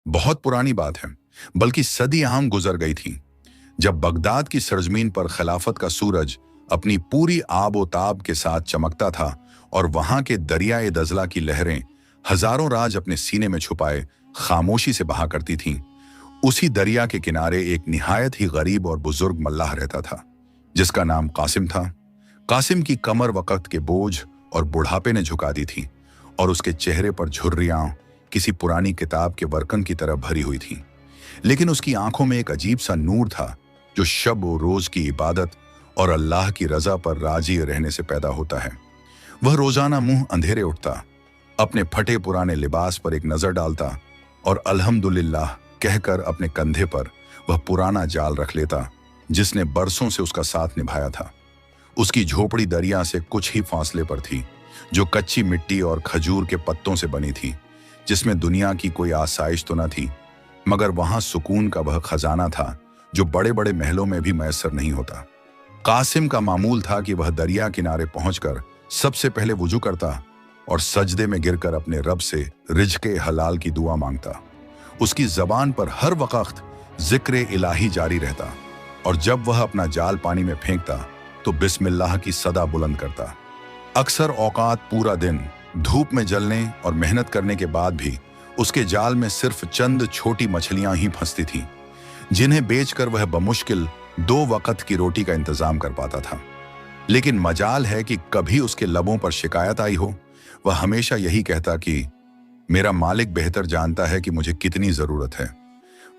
बहुत पुरानी बात है, बल्कि सदियां गुजर गई थी, जब बगदाद की सरजमीन पर खिलाफत का सूरज अपनी पूरी आबोताब के साथ चमकता था और वहां के दरियाए दजला की लहरें हजारों राज अपने सीने में छुपाए खामोशी से बहा करती थीं। उसी दरिया के किनारे एक निहायत ही गरीब और बुजुर्ग मल्लाह रहता था, जिसका नाम कासिम था। कासिम की कमर वक़्त के बोझ और बुढ़ापे ने झुका दी थी और उसके चेहरे पर झुर्रियां किसी पुरानी किताब के वर्कन की तरह भरी हुई थी। लेकिन उसकी आंखों में एक अजीब सा नूर था, जो शब और रोज की इबादत और अल्लाह की रजा पर राजी रहने से पैदा होता है। वह रोजाना मुंह अंधेरे उठता, अपने फटे पुराने लिबास पर एक नजर डालता और अल्हम्दुलिल्लाह कहकर अपने कंधे पर वह पुराना जाल रख लेता जिसने बरसों से उसका साथ निभाया था। उसकी झोपड़ी दरिया से कुछ ही फासले पर थी, जो कच्ची मिट्टी और खजूर के पत्तों से बनी थी, जिसमें दुनिया की कोई आसाइश तो न थी, मगर वहां सुकून का वह खजाना था जो बड़े बड़े महलों में भी मैसर नहीं होता। कासिम का मामूल था कि वह दरिया किनारे पहुंचकर सबसे पहले वुजू करता और सजदे में गिरकर अपने रब से रिज़्क़े हलाल की दुआ मांगता। उसकी जबान पर हर वक्त जिक्र इलाही जारी रहता और जब वह अपना जाल पानी में फेंकता तो बिस्मिल्लाह की सदा बुलंद करता। अक्सर औकात पूरा दिन धूप में जलने और मेहनत करने के बाद भी उसके जाल में सिर्फ चंद छोटी मछलियां ही फंसती थीं, जिन्हें बेचकर वह बमुश्किल 2 वक्त की रोटी का इंतजाम कर पाता था। लेकिन मजाल है कि कभी उसके लबों पर शिकायत आई हो। वह हमेशा यही कहता कि मेरा मालिक बेहतर जानता है कि मुझे कितनी जरूरत है।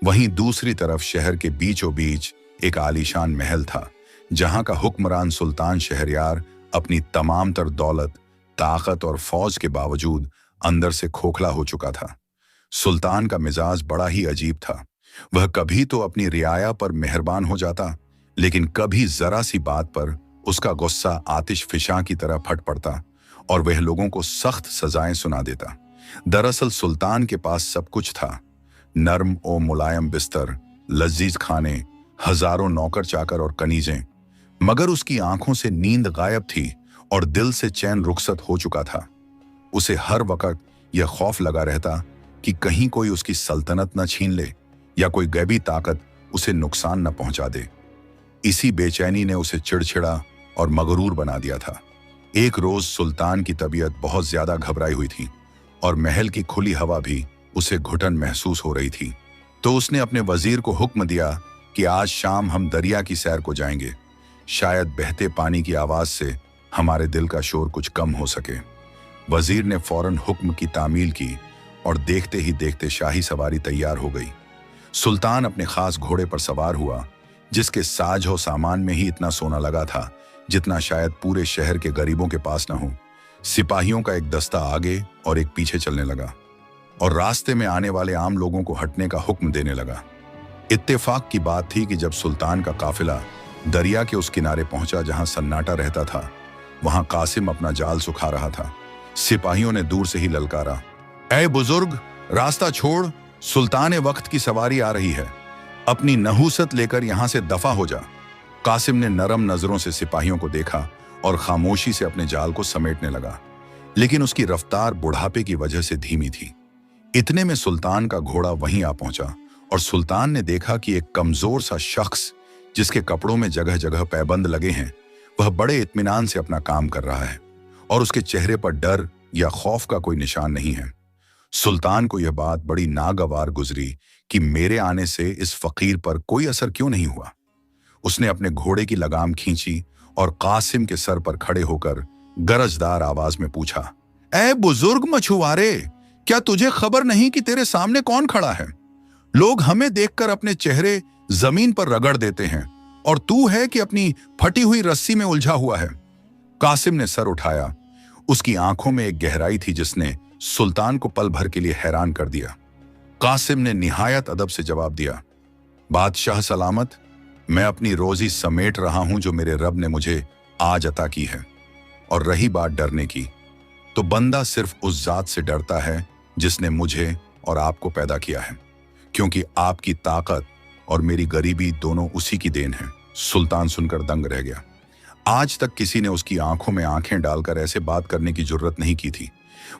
वहीं दूसरी तरफ शहर के बीचों बीच एक आलीशान महल था, जहां का हुक्मरान सुल्तान शहरयार अपनी तमाम तर दौलत, ताकत और फौज के बावजूद अंदर से खोखला हो चुका था। सुल्तान का मिजाज बड़ा ही अजीब था। वह कभी तो अपनी रियाया पर मेहरबान हो जाता, लेकिन कभी जरा सी बात पर उसका गुस्सा आतिश फिशां की तरह फट पड़ता और वह लोगों को सख्त सजाएं सुना देता। दरअसल सुल्तान के पास सब कुछ था, नर्म और मुलायम बिस्तर, लजीज खाने, हजारों नौकर चाकर और कनीजें, मगर उसकी आंखों से नींद गायब थी और दिल से चैन रुखसत हो चुका था। उसे हर वक्त यह खौफ लगा रहता कि कहीं कोई उसकी सल्तनत न छीन ले या कोई गैबी ताकत उसे नुकसान न पहुंचा दे। इसी बेचैनी ने उसे चिड़चिड़ा और मगरूर बना दिया था। एक रोज सुल्तान की तबीयत बहुत ज्यादा घबराई हुई थी और महल की खुली हवा भी उसे घुटन महसूस हो रही थी। तो उसने अपने वजीर को हुक्म दिया कि आज शाम हम दरिया की सैर को जाएंगे, शायद बहते पानी की आवाज से हमारे दिल का शोर कुछ कम हो सके। वजीर ने फौरन हुक्म की तामील की और देखते ही देखते शाही सवारी तैयार हो गई। सुल्तान अपने खास घोड़े पर सवार हुआ, जिसके साज और सामान में ही इतना सोना लगा था जितना शायद पूरे शहर के गरीबों के पास न हो। सिपाहियों का एक दस्ता आगे और एक पीछे चलने लगा और रास्ते में आने वाले आम लोगों को हटने का हुक्म देने लगा। इत्तेफाक की बात थी कि जब सुल्तान का काफिला दरिया के उस किनारे पहुंचा जहां सन्नाटा रहता था, वहां कासिम अपना जाल सुखा रहा था। सिपाहियों ने दूर से ही ललकारा, ऐ बुजुर्ग, रास्ता छोड़, सुल्तान वक्त की सवारी आ रही है, अपनी नहूसत लेकर यहां से दफा हो जा। कासिम ने नरम नजरों से सिपाहियों को देखा और खामोशी से अपने जाल को समेटने लगा, लेकिन उसकी रफ्तार बुढ़ापे की वजह से धीमी थी। इतने में सुल्तान का घोड़ा वहीं आ पहुंचा और सुल्तान ने देखा कि एक कमजोर सा शख्स, जिसके कपड़ों में जगह जगह पैबंद लगे हैं, वह बड़े इत्मीनान से अपना काम कर रहा है और उसके चेहरे पर डर या खौफ का कोई निशान नहीं है। सुल्तान को यह बात बड़ी नागवार गुजरी कि मेरे आने से इस फकीर पर कोई असर क्यों नहीं हुआ। उसने अपने घोड़े की लगाम खींची और कासिम के सर पर खड़े होकर गरजदार आवाज में पूछा, ऐ बुजुर्ग मछुआरे, क्या तुझे खबर नहीं कि तेरे सामने कौन खड़ा है? लोग हमें देखकर अपने चेहरे जमीन पर रगड़ देते हैं और तू है कि अपनी फटी हुई रस्सी में उलझा हुआ है। कासिम ने सर उठाया। उसकी आंखों में एक गहराई थी जिसने सुल्तान को पल भर के लिए हैरान कर दिया। कासिम ने निहायत अदब से जवाब दिया, बादशाह सलामत, मैं अपनी रोजी समेट रहा हूं जो मेरे रब ने मुझे आज अता की है। और रही बात डरने की, तो बंदा सिर्फ उस जात से डरता है जिसने मुझे और आपको पैदा किया है, क्योंकि आपकी ताकत और मेरी गरीबी दोनों उसी की देन है। सुल्तान सुनकर दंग रह गया। आज तक किसी ने उसकी आंखों में आंखें डालकर ऐसे बात करने की जुर्रत नहीं की थी।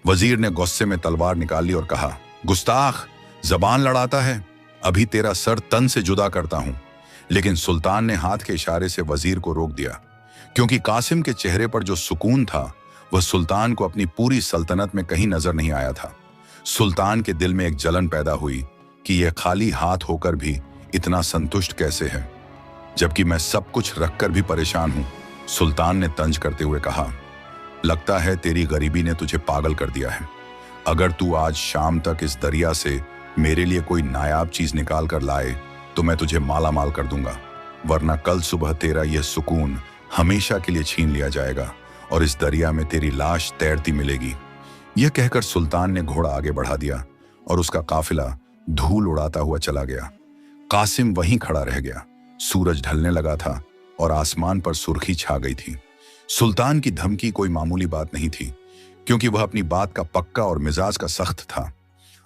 वजीर ने गुस्से में तलवार निकाली और कहा, गुस्ताख, जबान लड़ाता है, अभी तेरा सर तन से जुदा करता हूं। लेकिन सुल्तान ने हाथ के इशारे से वजीर को रोक दिया, क्योंकि कासिम के चेहरे पर जो सुकून था वह सुल्तान को अपनी पूरी सल्तनत में कहीं नजर नहीं आया था। सुल्तान के दिल में एक जलन पैदा हुई कि यह खाली हाथ होकर भी इतना संतुष्ट कैसे है, जबकि मैं सब कुछ रखकर भी परेशान हूं। सुल्तान ने तंज करते हुए कहा, लगता है तेरी गरीबी ने तुझे पागल कर दिया है। अगर तू आज शाम तक इस दरिया से मेरे लिए कोई नायाब चीज निकाल कर लाए तो मैं तुझे माला माल कर दूंगा, वरना कल सुबह तेरा यह सुकून हमेशा के लिए छीन लिया जाएगा और इस दरिया में तेरी लाश तैरती मिलेगी। यह कहकर सुल्तान ने घोड़ा आगे बढ़ा दिया और उसका काफिला धूल उड़ाता हुआ चला गया। कासिम वहीं खड़ा रह गया। सूरज ढलने लगा था और आसमान पर सुर्खी छा गई थी। सुल्तान की धमकी कोई मामूली बात नहीं थी, क्योंकि वह अपनी बात का पक्का और मिजाज का सख्त था।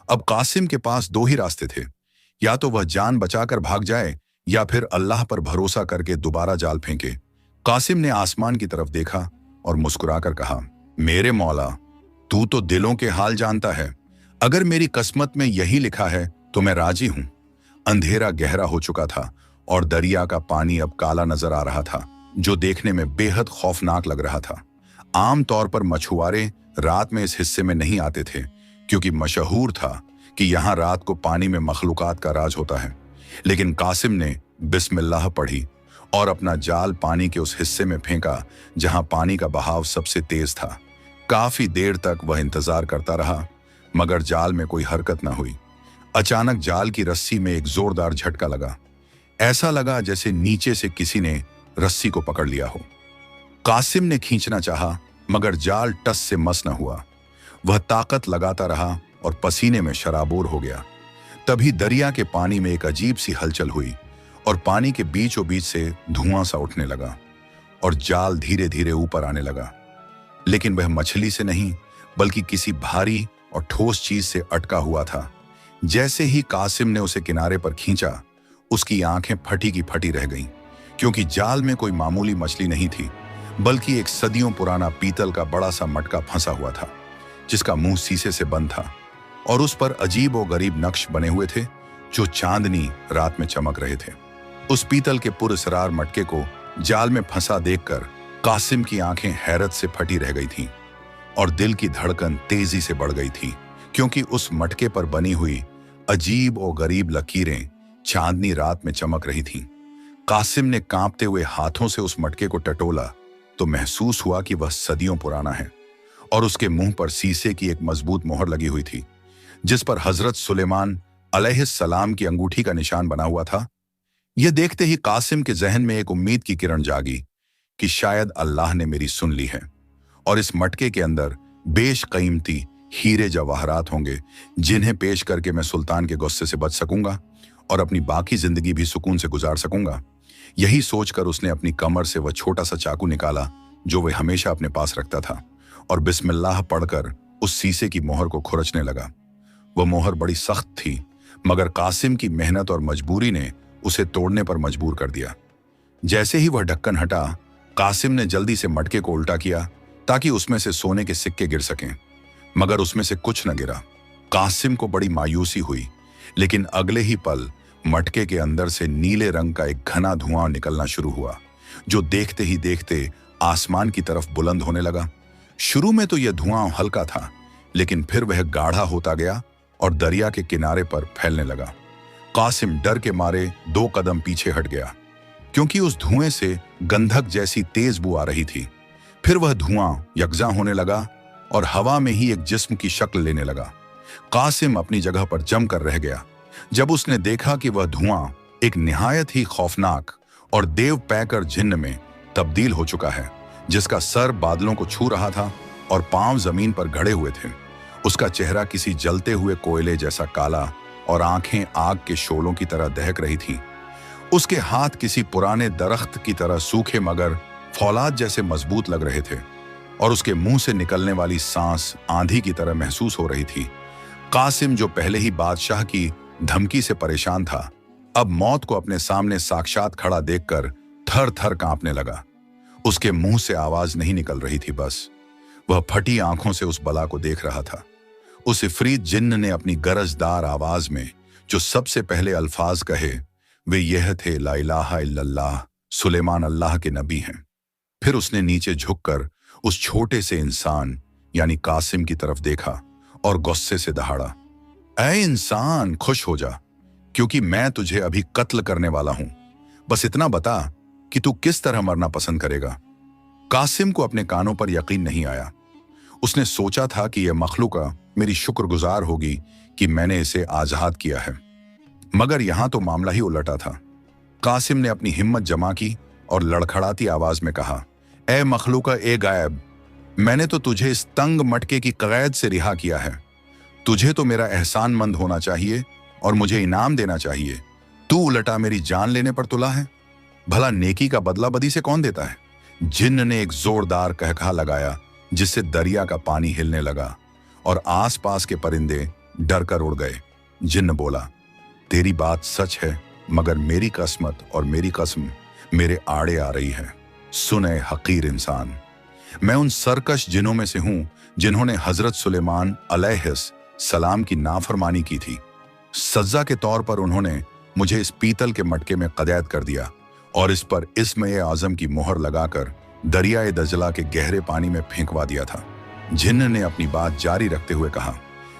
अब कासिम के पास दो ही रास्ते थे, या तो वह जान बचाकर भाग जाए या फिर अल्लाह पर भरोसा करके दोबारा जाल फेंके। कासिम ने आसमान की तरफ देखा और मुस्कुराकर कहा, मेरे मौला, तू तो दिलों के हाल जानता है। अगर मेरी किस्मत में यही लिखा है तो मैं राजी हूं। अंधेरा गहरा हो चुका था और दरिया का पानी अब काला नजर आ रहा था, जो देखने में बेहद खौफनाक लग रहा था। आम तौर पर मछुआरे रात में इस हिस्से में नहीं आते थे, क्योंकि मशहूर था कि यहां रात को पानी में मखलूकात का राज होता है। लेकिन कासिम ने बिस्मिल्लाह पढ़ी और अपना जाल पानी के उस हिस्से में फेंका जहां पानी का बहाव सबसे तेज था। काफी देर तक वह इंतजार करता रहा, मगर जाल में कोई हरकत न हुई। अचानक जाल की रस्सी में एक जोरदार झटका लगा। ऐसा लगा जैसे नीचे से किसी ने रस्सी को पकड़ लिया हो। कासिम ने खींचना चाहा, मगर जाल टस से मस न हुआ। वह ताकत लगाता रहा और पसीने में शराबोर हो गया। तभी दरिया के पानी में एक अजीब सी हलचल हुई और पानी के बीचों बीच से धुआं सा उठने लगा और जाल धीरे धीरे ऊपर आने लगा। लेकिन वह मछली से नहीं, बल्कि किसी भारी और ठोस चीज से अटका हुआ था। जैसे ही कासिम ने उसे किनारे पर खींचा, उसकी आंखें फटी की फटी रह गईं, क्योंकि जाल में कोई मामूली मछली नहीं थी, बल्कि एक सदियों पुराना पीतल का बड़ा सा मटका फंसा हुआ था, जिसका मुंह शीशे से बंद था और उस पर अजीब और गरीब नक्श बने हुए थे, जो चांदनी रात में चमक रहे थे। उस पीतल के पुरअसरार मटके को जाल में फंसा देखकर कासिम की आंखें हैरत से फटी रह गई थीं और दिल की धड़कन तेजी से बढ़ गई थी, क्योंकि उस मटके पर बनी हुई अजीब और गरीब लकीरें चांदनी रात में चमक रही थीं। कासिम ने कांपते हुए हाथों से उस मटके को टटोला तो महसूस हुआ कि वह सदियों पुराना है और उसके मुंह पर शीशे की एक मजबूत मोहर लगी हुई थी, जिस पर हजरत सुलेमान अलैहिस्सलाम की अंगूठी का निशान बना हुआ था। यह देखते ही कासिम के जहन में एक उम्मीद की किरण जागी कि शायद अल्लाह ने मेरी सुन ली है और इस मटके के अंदर बेशकीमती हीरे जवाहरात होंगे, जिन्हें पेश करके मैं सुल्तान के गुस्से से बच सकूंगा और अपनी बाकी जिंदगी भी सुकून से गुजार सकूंगा। यही सोचकर उसने अपनी कमर से वह छोटा सा चाकू निकाला जो वह हमेशा अपने पास रखता था और बिस्मिल्लाह पढ़कर उस शीशे की मोहर को खुरचने लगा। वह मोहर बड़ी सख्त थी, मगर कासिम की मेहनत और मजबूरी ने उसे तोड़ने पर मजबूर कर दिया। जैसे ही वह ढक्कन हटा, कासिम ने जल्दी से मटके को उल्टा किया ताकि उसमें से सोने के सिक्के गिर सकें, मगर उसमें से कुछ न गिरा। कासिम को बड़ी मायूसी हुई, लेकिन अगले ही पल मटके के अंदर से नीले रंग का एक घना धुआं निकलना शुरू हुआ, जो देखते ही देखते आसमान की तरफ बुलंद होने लगा। शुरू में तो यह धुआं हल्का था, लेकिन फिर वह गाढ़ा होता गया और दरिया के किनारे पर फैलने लगा। कासिम डर के मारे 2 कदम पीछे हट गया, क्योंकि उस धुएं से गंधक जैसी तेज बू आ रही थी। फिर वह धुआं यकजा होने लगा और हवा में ही एक जिस्म की शक्ल लेने लगा। कासिम अपनी जगह पर जमकर रह गया जब उसने देखा कि वह धुआं एक निहायत ही खौफनाक और देव पैकर जिन्न में तब्दील हो चुका है, जिसका सर बादलों को छू रहा था और पांव जमीन पर गड़े हुए थे। उसका चेहरा किसी जलते हुए कोयले जैसा काला और आंखें आग के शोलों की तरह दहक रही थीं। उसके हाथ किसी पुराने दरख्त की तरह सूखे मगर फौलाद जैसे मजबूत लग रहे थे और उसके मुंह से निकलने वाली सांस आंधी की तरह महसूस हो रही थी। कासिम, जो पहले ही बादशाह की धमकी से परेशान था, अब मौत को अपने सामने साक्षात खड़ा देखकर थर थर कांपने लगा। उसके मुंह से आवाज नहीं निकल रही थी, बस वह फटी आंखों से उस बला को देख रहा था। उस इफरीत जिन्न ने अपनी गरजदार आवाज में जो सबसे पहले अल्फाज कहे वे यह थे, ला इलाहा इल्लल्लाह, सुलेमान अल्लाह के नबी हैं। फिर उसने नीचे झुककर उस छोटे से इंसान यानी कासिम की तरफ देखा और गुस्से से दहाड़ा, ऐ इंसान, खुश हो जा, क्योंकि मैं तुझे अभी कत्ल करने वाला हूं। बस इतना बता कि तू किस तरह मरना पसंद करेगा। कासिम को अपने कानों पर यकीन नहीं आया। उसने सोचा था कि यह मखलूका मेरी शुक्रगुजार होगी कि मैंने इसे आजाद किया है, मगर यहां तो मामला ही उलटा था। कासिम ने अपनी हिम्मत जमा की और लड़खड़ाती आवाज में कहा, ए मखलूका ए गायब, मैंने तो तुझे इस तंग मटके की कैद से रिहा किया है। तुझे तो मेरा एहसानमंद होना चाहिए और मुझे इनाम देना चाहिए। तू उलटा मेरी जान लेने पर तुला है। भला नेकी का बदला बदी से कौन देता है? जिन्न ने एक जोरदार कहकहा लगाया जिससे दरिया का पानी हिलने लगा और आसपास के परिंदे डर कर उड़ गए। जिन्न बोला, तेरी बात सच है, मगर मेरी किस्मत और मेरी कसम मेरे आड़े आ रही है। सुने हकीर इंसान, मैं उन सरकश जिन्नों में से हूं जिन्होंने हजरत सुलेमान अलैहिस सलाम की नाफरमानी की थी। सज्जा के तौर पर उन्होंने मुझे इस पीतल के मटके में कैद कर दिया और इस पर इस्म-ए आज़म की मोहर लगाकर दरियाए दजला के गहरे पानी में फेंकवा दिया था। जिन्न ने अपनी बात जारी रखते हुए कहा,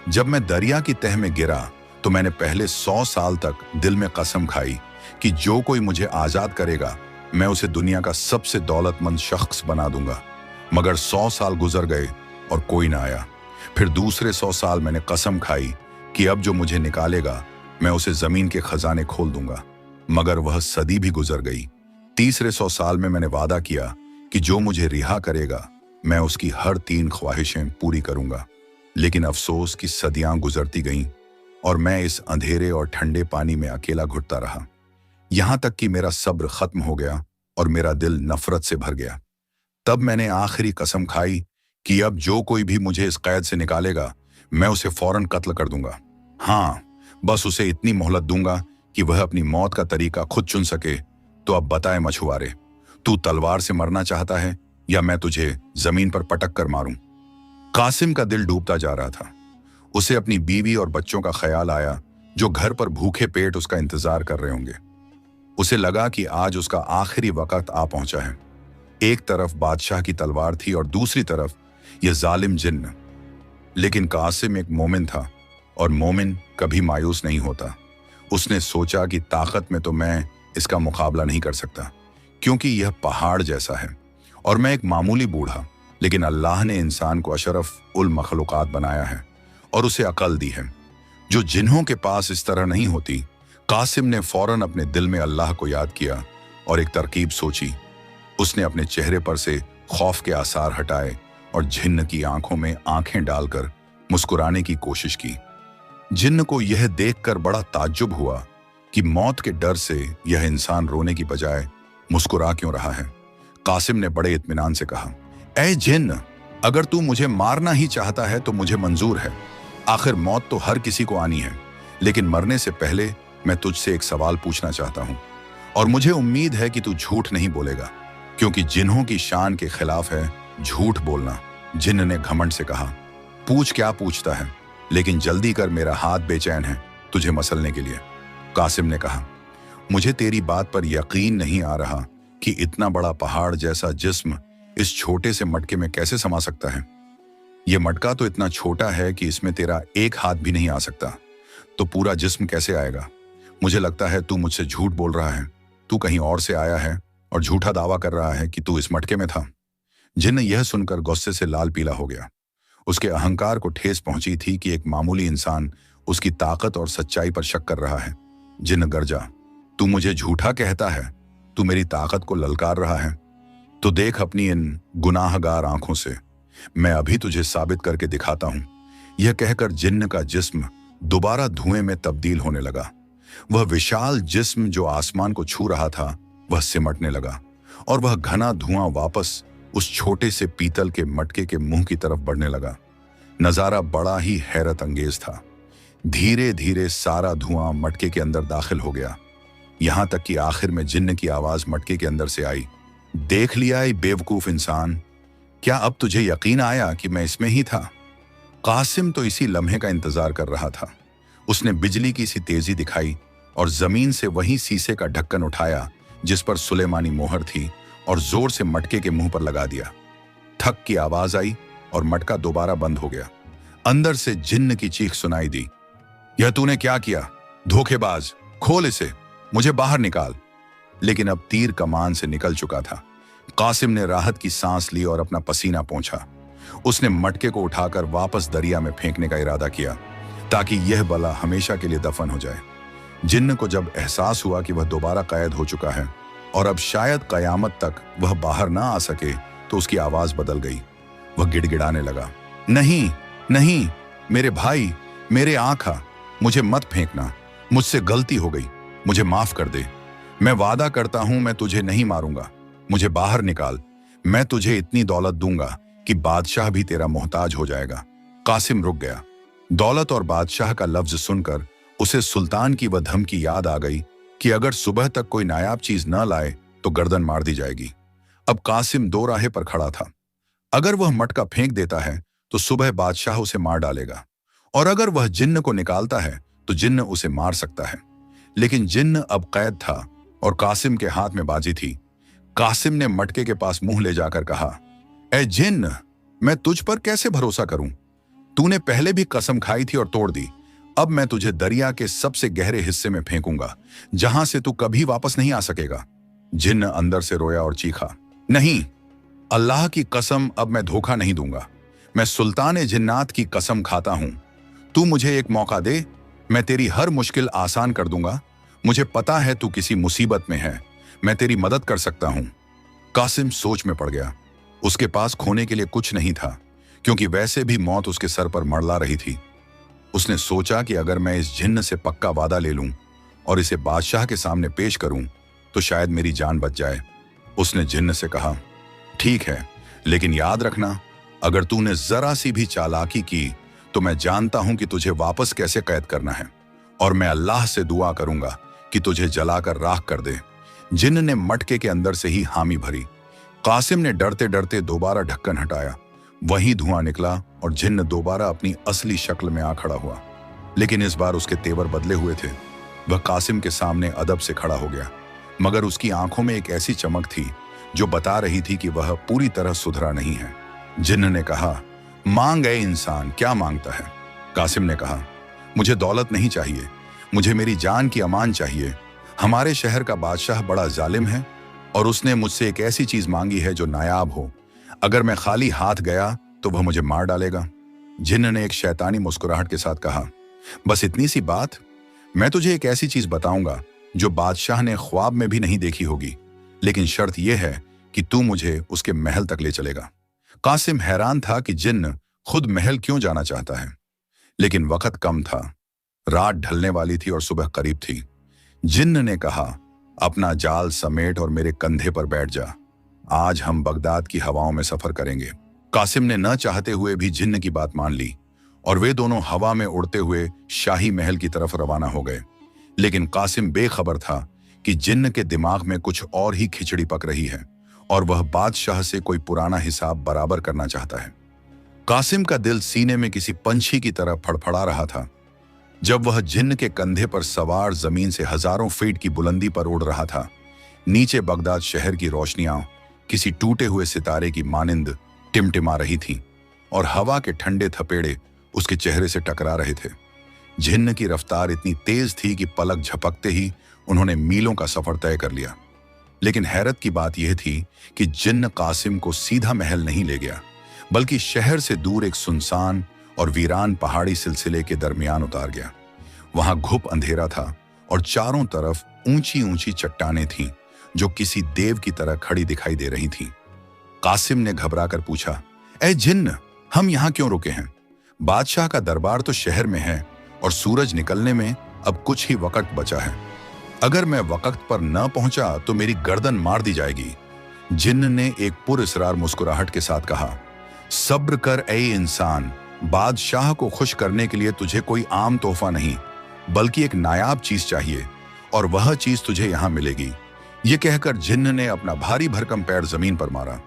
जब मैं दरिया की तह में गिरा तो मैंने पहले 100 साल तक दिल में कसम खाई कि जो कोई मुझे आजाद करेगा मैं उसे दुनिया का सबसे दौलतमंद शख्स बना दूंगा। मगर 100 साल गुजर गए और कोई ना आया। फिर दूसरे 100 साल मैंने कसम खाई कि अब जो मुझे निकालेगा मैं उसे जमीन के खजाने खोल दूंगा, मगर वह सदी भी गुजर गई। तीसरे 100 साल में मैंने वादा किया कि जो मुझे रिहा करेगा मैं उसकी हर 3 ख्वाहिशें पूरी करूंगा। लेकिन अफसोस कि सदियां गुजरती गईं और मैं इस अंधेरे और ठंडे पानी में अकेला घुटता रहा, यहां तक कि मेरा सब्र खत्म हो गया और मेरा दिल नफरत से भर गया। तब मैंने आखिरी कसम खाई कि अब जो कोई भी मुझे इस कैद से निकालेगा मैं उसे फौरन कत्ल कर दूंगा। हाँ, बस उसे इतनी मोहलत दूंगा कि वह अपनी मौत का तरीका खुद चुन सके। तो अब बताए मछुआरे, तू तलवार से मरना चाहता है या मैं तुझे जमीन पर पटक कर मारूं? कासिम का दिल डूबता जा रहा था। उसे अपनी बीवी और बच्चों का ख्याल आया जो घर पर भूखे पेट उसका इंतजार कर रहे होंगे। उसे लगा कि आज उसका आखिरी वक्त आ पहुंचा है। एक तरफ बादशाह की तलवार थी और दूसरी तरफ यह जालिम जिन्न। लेकिन कासिम एक मोमिन था और मोमिन कभी मायूस नहीं होता। उसने सोचा कि ताकत में तो मैं इसका मुकाबला नहीं कर सकता, क्योंकि यह पहाड़ जैसा है और मैं एक मामूली बूढ़ा। लेकिन अल्लाह ने इंसान को अशरफ उल मखलूकात बनाया है और उसे अकल दी है जो जिन्हों के पास इस तरह नहीं होती। कासिम ने फौरन अपने दिल में अल्लाह को याद किया और एक तरकीब सोची। उसने अपने चेहरे पर से खौफ के आसार हटाए और जिन्न की आंखों में आंखें डालकर मुस्कुराने की कोशिश की। जिन्न को यह देखकर बड़ा ताज्जुब हुआ कि मौत के डर से यह इंसान रोने की बजाय मुस्कुरा क्यों रहा है। कासिम ने बड़े इत्मीनान से कहा, ऐ जिन्न, अगर तू मुझे मारना ही चाहता है तो मुझे मंजूर है। आखिर मौत तो हर किसी को आनी है, लेकिन मरने से पहले मैं तुझसे एक सवाल पूछना चाहता हूं और मुझे उम्मीद है कि तू झूठ नहीं बोलेगा, क्योंकि जिन्हों की शान के खिलाफ है झूठ बोलना। जिन्न ने घमंड से कहा, पूछ, क्या पूछता है, लेकिन जल्दी कर, मेरा हाथ बेचैन है तुझे मसलने के लिए। कासिम ने कहा, मुझे तेरी बात पर यकीन नहीं आ रहा कि इतना बड़ा पहाड़ जैसा जिस्म इस छोटे से मटके में कैसे समा सकता है। यह मटका तो इतना छोटा है कि इसमें तेरा एक हाथ भी नहीं आ सकता, तो पूरा जिस्म कैसे आएगा? मुझे लगता है तू मुझसे झूठ बोल रहा है। तू कहीं और से आया है और झूठा दावा कर रहा है कि तू इस मटके में था। जिन्न यह सुनकर गुस्से से लाल पीला हो गया। उसके अहंकार को ठेस पहुंची थी कि एक मामूली इंसान उसकी ताकत और सच्चाई पर शक कर रहा है। जिन्न गरजा, तू मुझे झूठा कहता है? तू मेरी ताकत को ललकार रहा है? तो देख अपनी इन गुनाहगार आंखों से, मैं अभी तुझे साबित करके दिखाता हूं। यह कहकर जिन्न का जिस्म दोबारा धुएं में तब्दील होने लगा। वह विशाल जिस्म जो आसमान को छू रहा था वह सिमटने लगा और वह घना धुआं वापस उस छोटे से पीतल के मटके के मुंह की तरफ बढ़ने लगा। नजारा बड़ा ही हैरत अंगेज था। धीरे धीरे सारा धुआं मटके के अंदर दाखिल हो गया, यहां तक कि आखिर में जिन्न की आवाज मटके के अंदर से आई, देख लिया बेवकूफ इंसान, क्या अब तुझे यकीन आया कि मैं इसमें ही था? कासिम तो इसी लम्हे का इंतजार कर रहा था। उसने बिजली की सी तेजी दिखाई और जमीन से वही शीशे का ढक्कन उठाया जिस पर सुलेमानी मोहर थी और जोर से मटके के मुंह पर लगा दिया। ठक की आवाज आई और मटका दोबारा बंद हो गया। अंदर से जिन्न की चीख सुनाई दी, यह तूने क्या किया? धोखेबाज, खोल इसे, मुझे बाहर निकाल। लेकिन अब तीर कमान से निकल चुका था। कासिम ने राहत की सांस ली और अपना पसीना पोंछा। उसने मटके को उठाकर वापस दरिया में फेंकने का इरादा किया ताकि यह बला हमेशा के लिए दफन हो जाए। जिन्न को जब एहसास हुआ कि वह दोबारा कैद हो चुका है और अब शायद कयामत तक वह बाहर ना आ सके, तो उसकी आवाज बदल गई। वह गिड़गिड़ाने लगा, नहीं नहीं, मेरे भाई, मेरे आंखा, मुझे मत फेंकना, मुझसे गलती हो गई, मुझे माफ कर दे। मैं वादा करता हूं मैं तुझे नहीं मारूंगा, मुझे बाहर निकाल। मैं तुझे इतनी दौलत दूंगा कि बादशाह भी तेरा मोहताज हो जाएगा। कासिम रुक गया। दौलत और बादशाह का लफ्ज सुनकर उसे सुल्तान की वह धमकी याद आ गई कि अगर सुबह तक कोई नायाब चीज न लाए तो गर्दन मार दी जाएगी। अब कासिम दो राहे पर खड़ा था। अगर वह मटका फेंक देता है तो सुबह बादशाह उसे मार डालेगा, और अगर वह जिन्न को निकालता है तो जिन्न उसे मार सकता है। लेकिन जिन्न अब कैद था और कासिम के हाथ में बाजी थी। कासिम ने मटके के पास मुंह ले जाकर कहा, ए जिन्न, मैं तुझ पर कैसे भरोसा करूं? तूने पहले भी कसम खाई थी और तोड़ दी। अब मैं तुझे दरिया के सबसे गहरे हिस्से में फेंकूंगा, जहां से तू कभी वापस नहीं आ सकेगा। जिन्न अंदर से रोया और चीखा, नहीं, अल्लाह की कसम, अब मैं धोखा नहीं दूंगा। मैं सुल्तान जिन्नात की कसम खाता हूं। तू मुझे एक मौका दे, मैं तेरी हर मुश्किल आसान कर दूंगा। मुझे पता है तू किसी मुसीबत में है, मैं तेरी मदद कर सकता हूं। कासिम सोच में पड़ गया। उसके पास खोने के लिए कुछ नहीं था, क्योंकि वैसे भी मौत उसके सर पर मड़ला रही थी। उसने सोचा कि अगर मैं इस जिन्न से पक्का वादा ले लूं और इसे बादशाह के सामने पेश करूं तो शायद मेरी जान बच जाए। उसने जिन्न से कहा, ठीक है, लेकिन याद रखना, अगर तूने जरा सी भी चालाकी की तो मैं जानता हूं कि तुझे वापस कैसे कैद करना है, और मैं अल्लाह से दुआ करूंगा कि तुझे जलाकर राख कर दे। जिन्न ने मटके के अंदर से ही हामी भरी। कासिम ने डरते डरते दोबारा ढक्कन हटाया। वही धुआं निकला और जिन्न दोबारा अपनी असली शक्ल में आ खड़ा हुआ। लेकिन इस बार उसके तेवर बदले हुए थे। वह कासिम के सामने अदब से खड़ा हो गया, मगर उसकी आंखों में एक ऐसी चमक थी जो बता रही थी कि वह पूरी तरह सुधरा नहीं है। जिन्न ने कहा, मांग ए इंसान, क्या मांगता है? कासिम ने कहा, मुझे दौलत नहीं चाहिए, मुझे मेरी जान की अमान चाहिए। हमारे शहर का बादशाह बड़ा जालिम है और उसने मुझसे एक ऐसी चीज मांगी है जो नायाब हो। अगर मैं खाली हाथ गया तो वह मुझे मार डालेगा। जिन्न ने एक शैतानी मुस्कुराहट के साथ कहा, बस इतनी सी बात? मैं तुझे एक ऐसी चीज बताऊंगा जो बादशाह ने ख्वाब में भी नहीं देखी होगी, लेकिन शर्त यह है कि तू मुझे उसके महल तक ले चलेगा। कासिम हैरान था कि जिन्न खुद महल क्यों जाना चाहता है, लेकिन वक्त कम था। रात ढलने वाली थी और सुबह करीब थी। जिन्न ने कहा, अपना जाल समेट और मेरे कंधे पर बैठ जा। आज हम बगदाद की हवाओं में सफर करेंगे। कासिम ने न चाहते हुए भी जिन्न की बात मान ली और वे दोनों हवा में उड़ते हुए शाही महल की तरफ रवाना हो गए। लेकिन कासिम बेखबर था कि जिन्न के दिमाग में कुछ और ही खिचड़ी पक रही है और वह बादशाह से कोई पुराना हिसाब बराबर करना चाहता है। कासिम का दिल सीने में किसी पंछी की तरह फड़फड़ा रहा था। जब वह जिन्न के कंधे पर सवार जमीन से हजारों फीट की बुलंदी पर उड़ रहा था, नीचे बगदाद शहर की रोशनियां किसी टूटे हुए सितारे की मानिंद टिमटिमा रही थीं और हवा के ठंडे थपेड़े उसके चेहरे से टकरा रहे थे। जिन्न की रफ्तार इतनी तेज थी कि पलक झपकते ही उन्होंने मीलों का सफर तय कर लिया। लेकिन हैरत की बात यह थी कि जिन्न कासिम को सीधा महल नहीं ले गया, बल्कि शहर से दूर एक सुनसान और वीरान पहाड़ी सिलसिले के दरमियान उतार गया। वहां घुप अंधेरा था और चारों तरफ ऊंची ऊंची चट्टानें थीं जो किसी देव की तरह खड़ी दिखाई दे रही थीं। कासिम ने घबराकर पूछा, ए जिन्न, हम यहां क्यों रुके हैं? बादशाह का दरबार तो शहर में है और सूरज निकलने में अब कुछ ही वक्त बचा है। अगर मैं वक्त पर न पहुंचा तो मेरी गर्दन मार दी जाएगी। जिन्न ने एक पुरस्रार मुस्कुराहट के साथ कहा, सब्र कर ए इंसान, बादशाह को खुश करने के लिए तुझे कोई आम तोहफा नहीं बल्कि एक नायाब चीज चाहिए, और वह चीज तुझे यहां मिलेगी। यह कहकर जिन्न ने अपना भारी भरकम पैर जमीन पर मारा।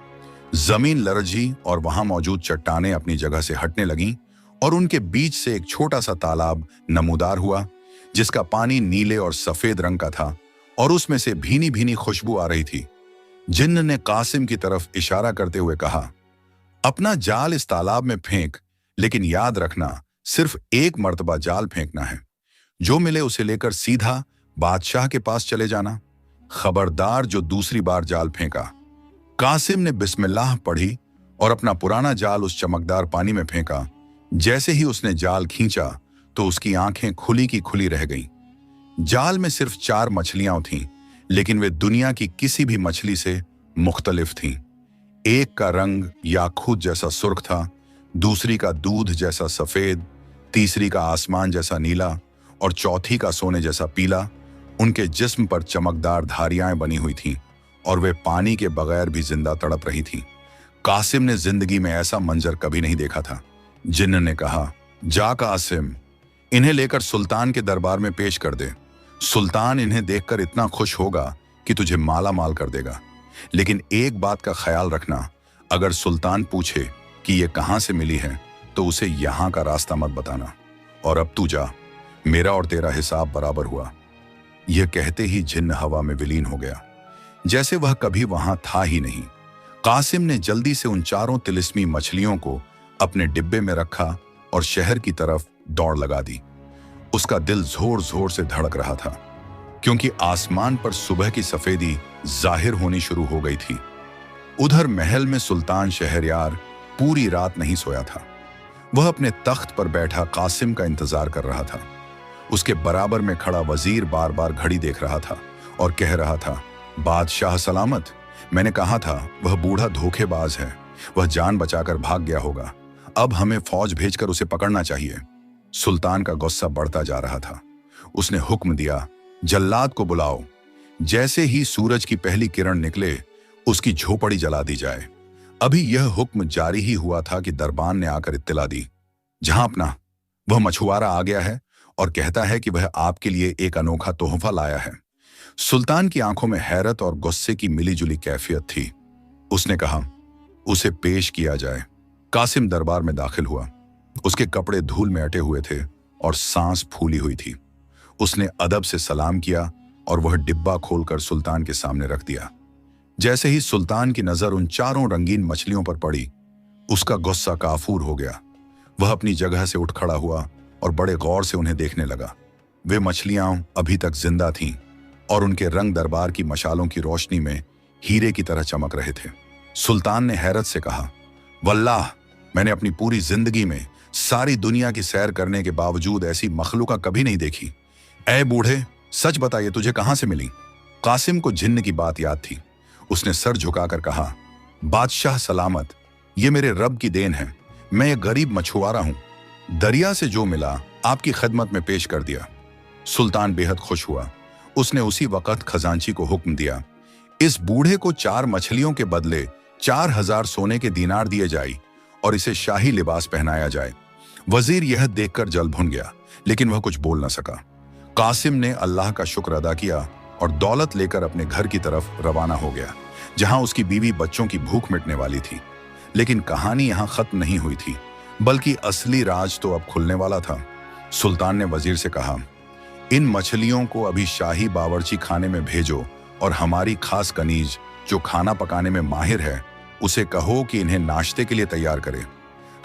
जमीन लरजी और वहां मौजूद चट्टानें अपनी जगह से हटने लगीं और उनके बीच से एक छोटा सा तालाब नमूदार हुआ, जिसका पानी नीले और सफेद रंग का था और उसमें से भीनी भीनी खुशबू आ रही थी। जिन्न ने कासिम की तरफ इशारा करते हुए कहा, अपना जाल इस तालाब में फेंक, लेकिन याद रखना सिर्फ एक मर्तबा जाल फेंकना है। जो मिले उसे लेकर सीधा बादशाह के पास चले जाना। खबरदार जो दूसरी बार जाल फेंका। कासिम ने बिस्मिल्लाह पढ़ी और अपना पुराना जाल उस चमकदार पानी में फेंका। जैसे ही उसने जाल खींचा तो उसकी आंखें खुली की खुली रह गईं। जाल में सिर्फ 4 मछलियां थीं, लेकिन वे दुनिया की किसी भी मछली से मुख्तलिफ थीं। एक का रंग याकूत जैसा सुर्ख था, दूसरी का दूध जैसा सफेद, तीसरी का आसमान जैसा नीला और चौथी का सोने जैसा पीला। उनके जिस्म पर चमकदार धारियां बनी हुई थीं और वे पानी के बगैर भी जिंदा तड़प रही थीं। कासिम ने जिंदगी में ऐसा मंजर कभी नहीं देखा था। जिन्न ने कहा, जा कासिम, इन्हें लेकर सुल्तान के दरबार में पेश कर दे। सुल्तान इन्हें देखकर इतना खुश होगा कि तुझे माला माल कर देगा। लेकिन एक बात का ख्याल रखना, अगर सुल्तान पूछे कि ये कहां से मिली है तो उसे यहां का रास्ता मत बताना। और अब तू जा, मेरा और तेरा हिसाब बराबर हुआ। यह कहते ही जिन्न हवा में विलीन हो गया, जैसे वह कभी वहां था ही नहीं। कासिम ने जल्दी से उन 4 तिलिस्मी मछलियों को अपने डिब्बे में रखा और शहर की तरफ दौड़ लगा दी। उसका दिल जोर जोर से धड़क रहा था, क्योंकि आसमान पर सुबह की सफेदी जाहिर होनी शुरू हो गई थी। उधर महल में सुल्तान शहरयार पूरी रात नहीं सोया था। वह अपने तख्त पर बैठा कासिम का इंतजार कर रहा था। उसके बराबर में खड़ा वजीर बार बार घड़ी देख रहा था और कह रहा था, बादशाह सलामत। मैंने कहा था वह बूढ़ा धोखेबाज है, वह जान बचाकर भाग गया होगा। अब हमें फौज भेजकर उसे पकड़ना चाहिए। सुल्तान का गुस्सा बढ़ता जा रहा था। उसने हुक्म दिया, जल्लाद को बुलाओ। जैसे ही सूरज की पहली किरण निकले, उसकी झोपड़ी जला दी जाए। अभी यह हुक्म जारी ही हुआ था कि दरबान ने आकर इत्तला दी, जहां अपना वह मछुआरा आ गया है और कहता है कि वह आपके लिए एक अनोखा तोहफा लाया है। सुल्तान की आंखों में हैरत और गुस्से की मिलीजुली कैफियत थी। उसने कहा, उसे पेश किया जाए। कासिम दरबार में दाखिल हुआ। उसके कपड़े धूल में अटे हुए थे और सांस फूली हुई थी। उसने अदब से सलाम किया और वह डिब्बा खोलकर सुल्तान के सामने रख दिया। जैसे ही सुल्तान की नजर उन 4 रंगीन मछलियों पर पड़ी, उसका गुस्सा काफूर हो गया। वह अपनी जगह से उठ खड़ा हुआ और बड़े गौर से उन्हें देखने लगा। वे मछलियां अभी तक जिंदा थीं और उनके रंग दरबार की मशालों की रोशनी में हीरे की तरह चमक रहे थे। सुल्तान ने हैरत से कहा, वल्लाह, मैंने अपनी पूरी जिंदगी में सारी दुनिया की सैर करने के बावजूद ऐसी मखलूका कभी नहीं देखी। ऐ बूढ़े, सच बता, ये तुझे कहां से मिली? कासिम को जिन्न की बात याद थी। उसने सर झुकाकर कहा, बादशाह सलामत, ये मेरे रब की देन है। मैं एक गरीब मछुआरा हूं। दरिया से जो मिला आपकी खिदमत में पेश कर दिया। सुल्तान बेहद खुश हुआ। उसने उसी वक्त खजांची को हुक्म दिया, इस बूढ़े को 4 मछलियों के बदले 4000 सोने के दीनार दिए जाए और इसे शाही लिबास पहनाया जाए। वजीर यह देखकर जल भुन गया, लेकिन वह कुछ बोल न सका। कासिम ने अल्लाह का शुक्र अदा किया और दौलत लेकर अपने घर की तरफ रवाना हो गया, जहां उसकी बीवी बच्चों की भूख मिटने वाली थी। लेकिन कहानी यहां खत्म नहीं हुई थी, बल्कि असली राज तो अब खुलने वाला था। सुल्तान ने वजीर से कहा, इन मछलियों को अभी शाही बावर्ची खाने में भेजो और हमारी खास कनीज जो खाना पकाने में माहिर है, उसे कहो कि इन्हें नाश्ते के लिए तैयार करे।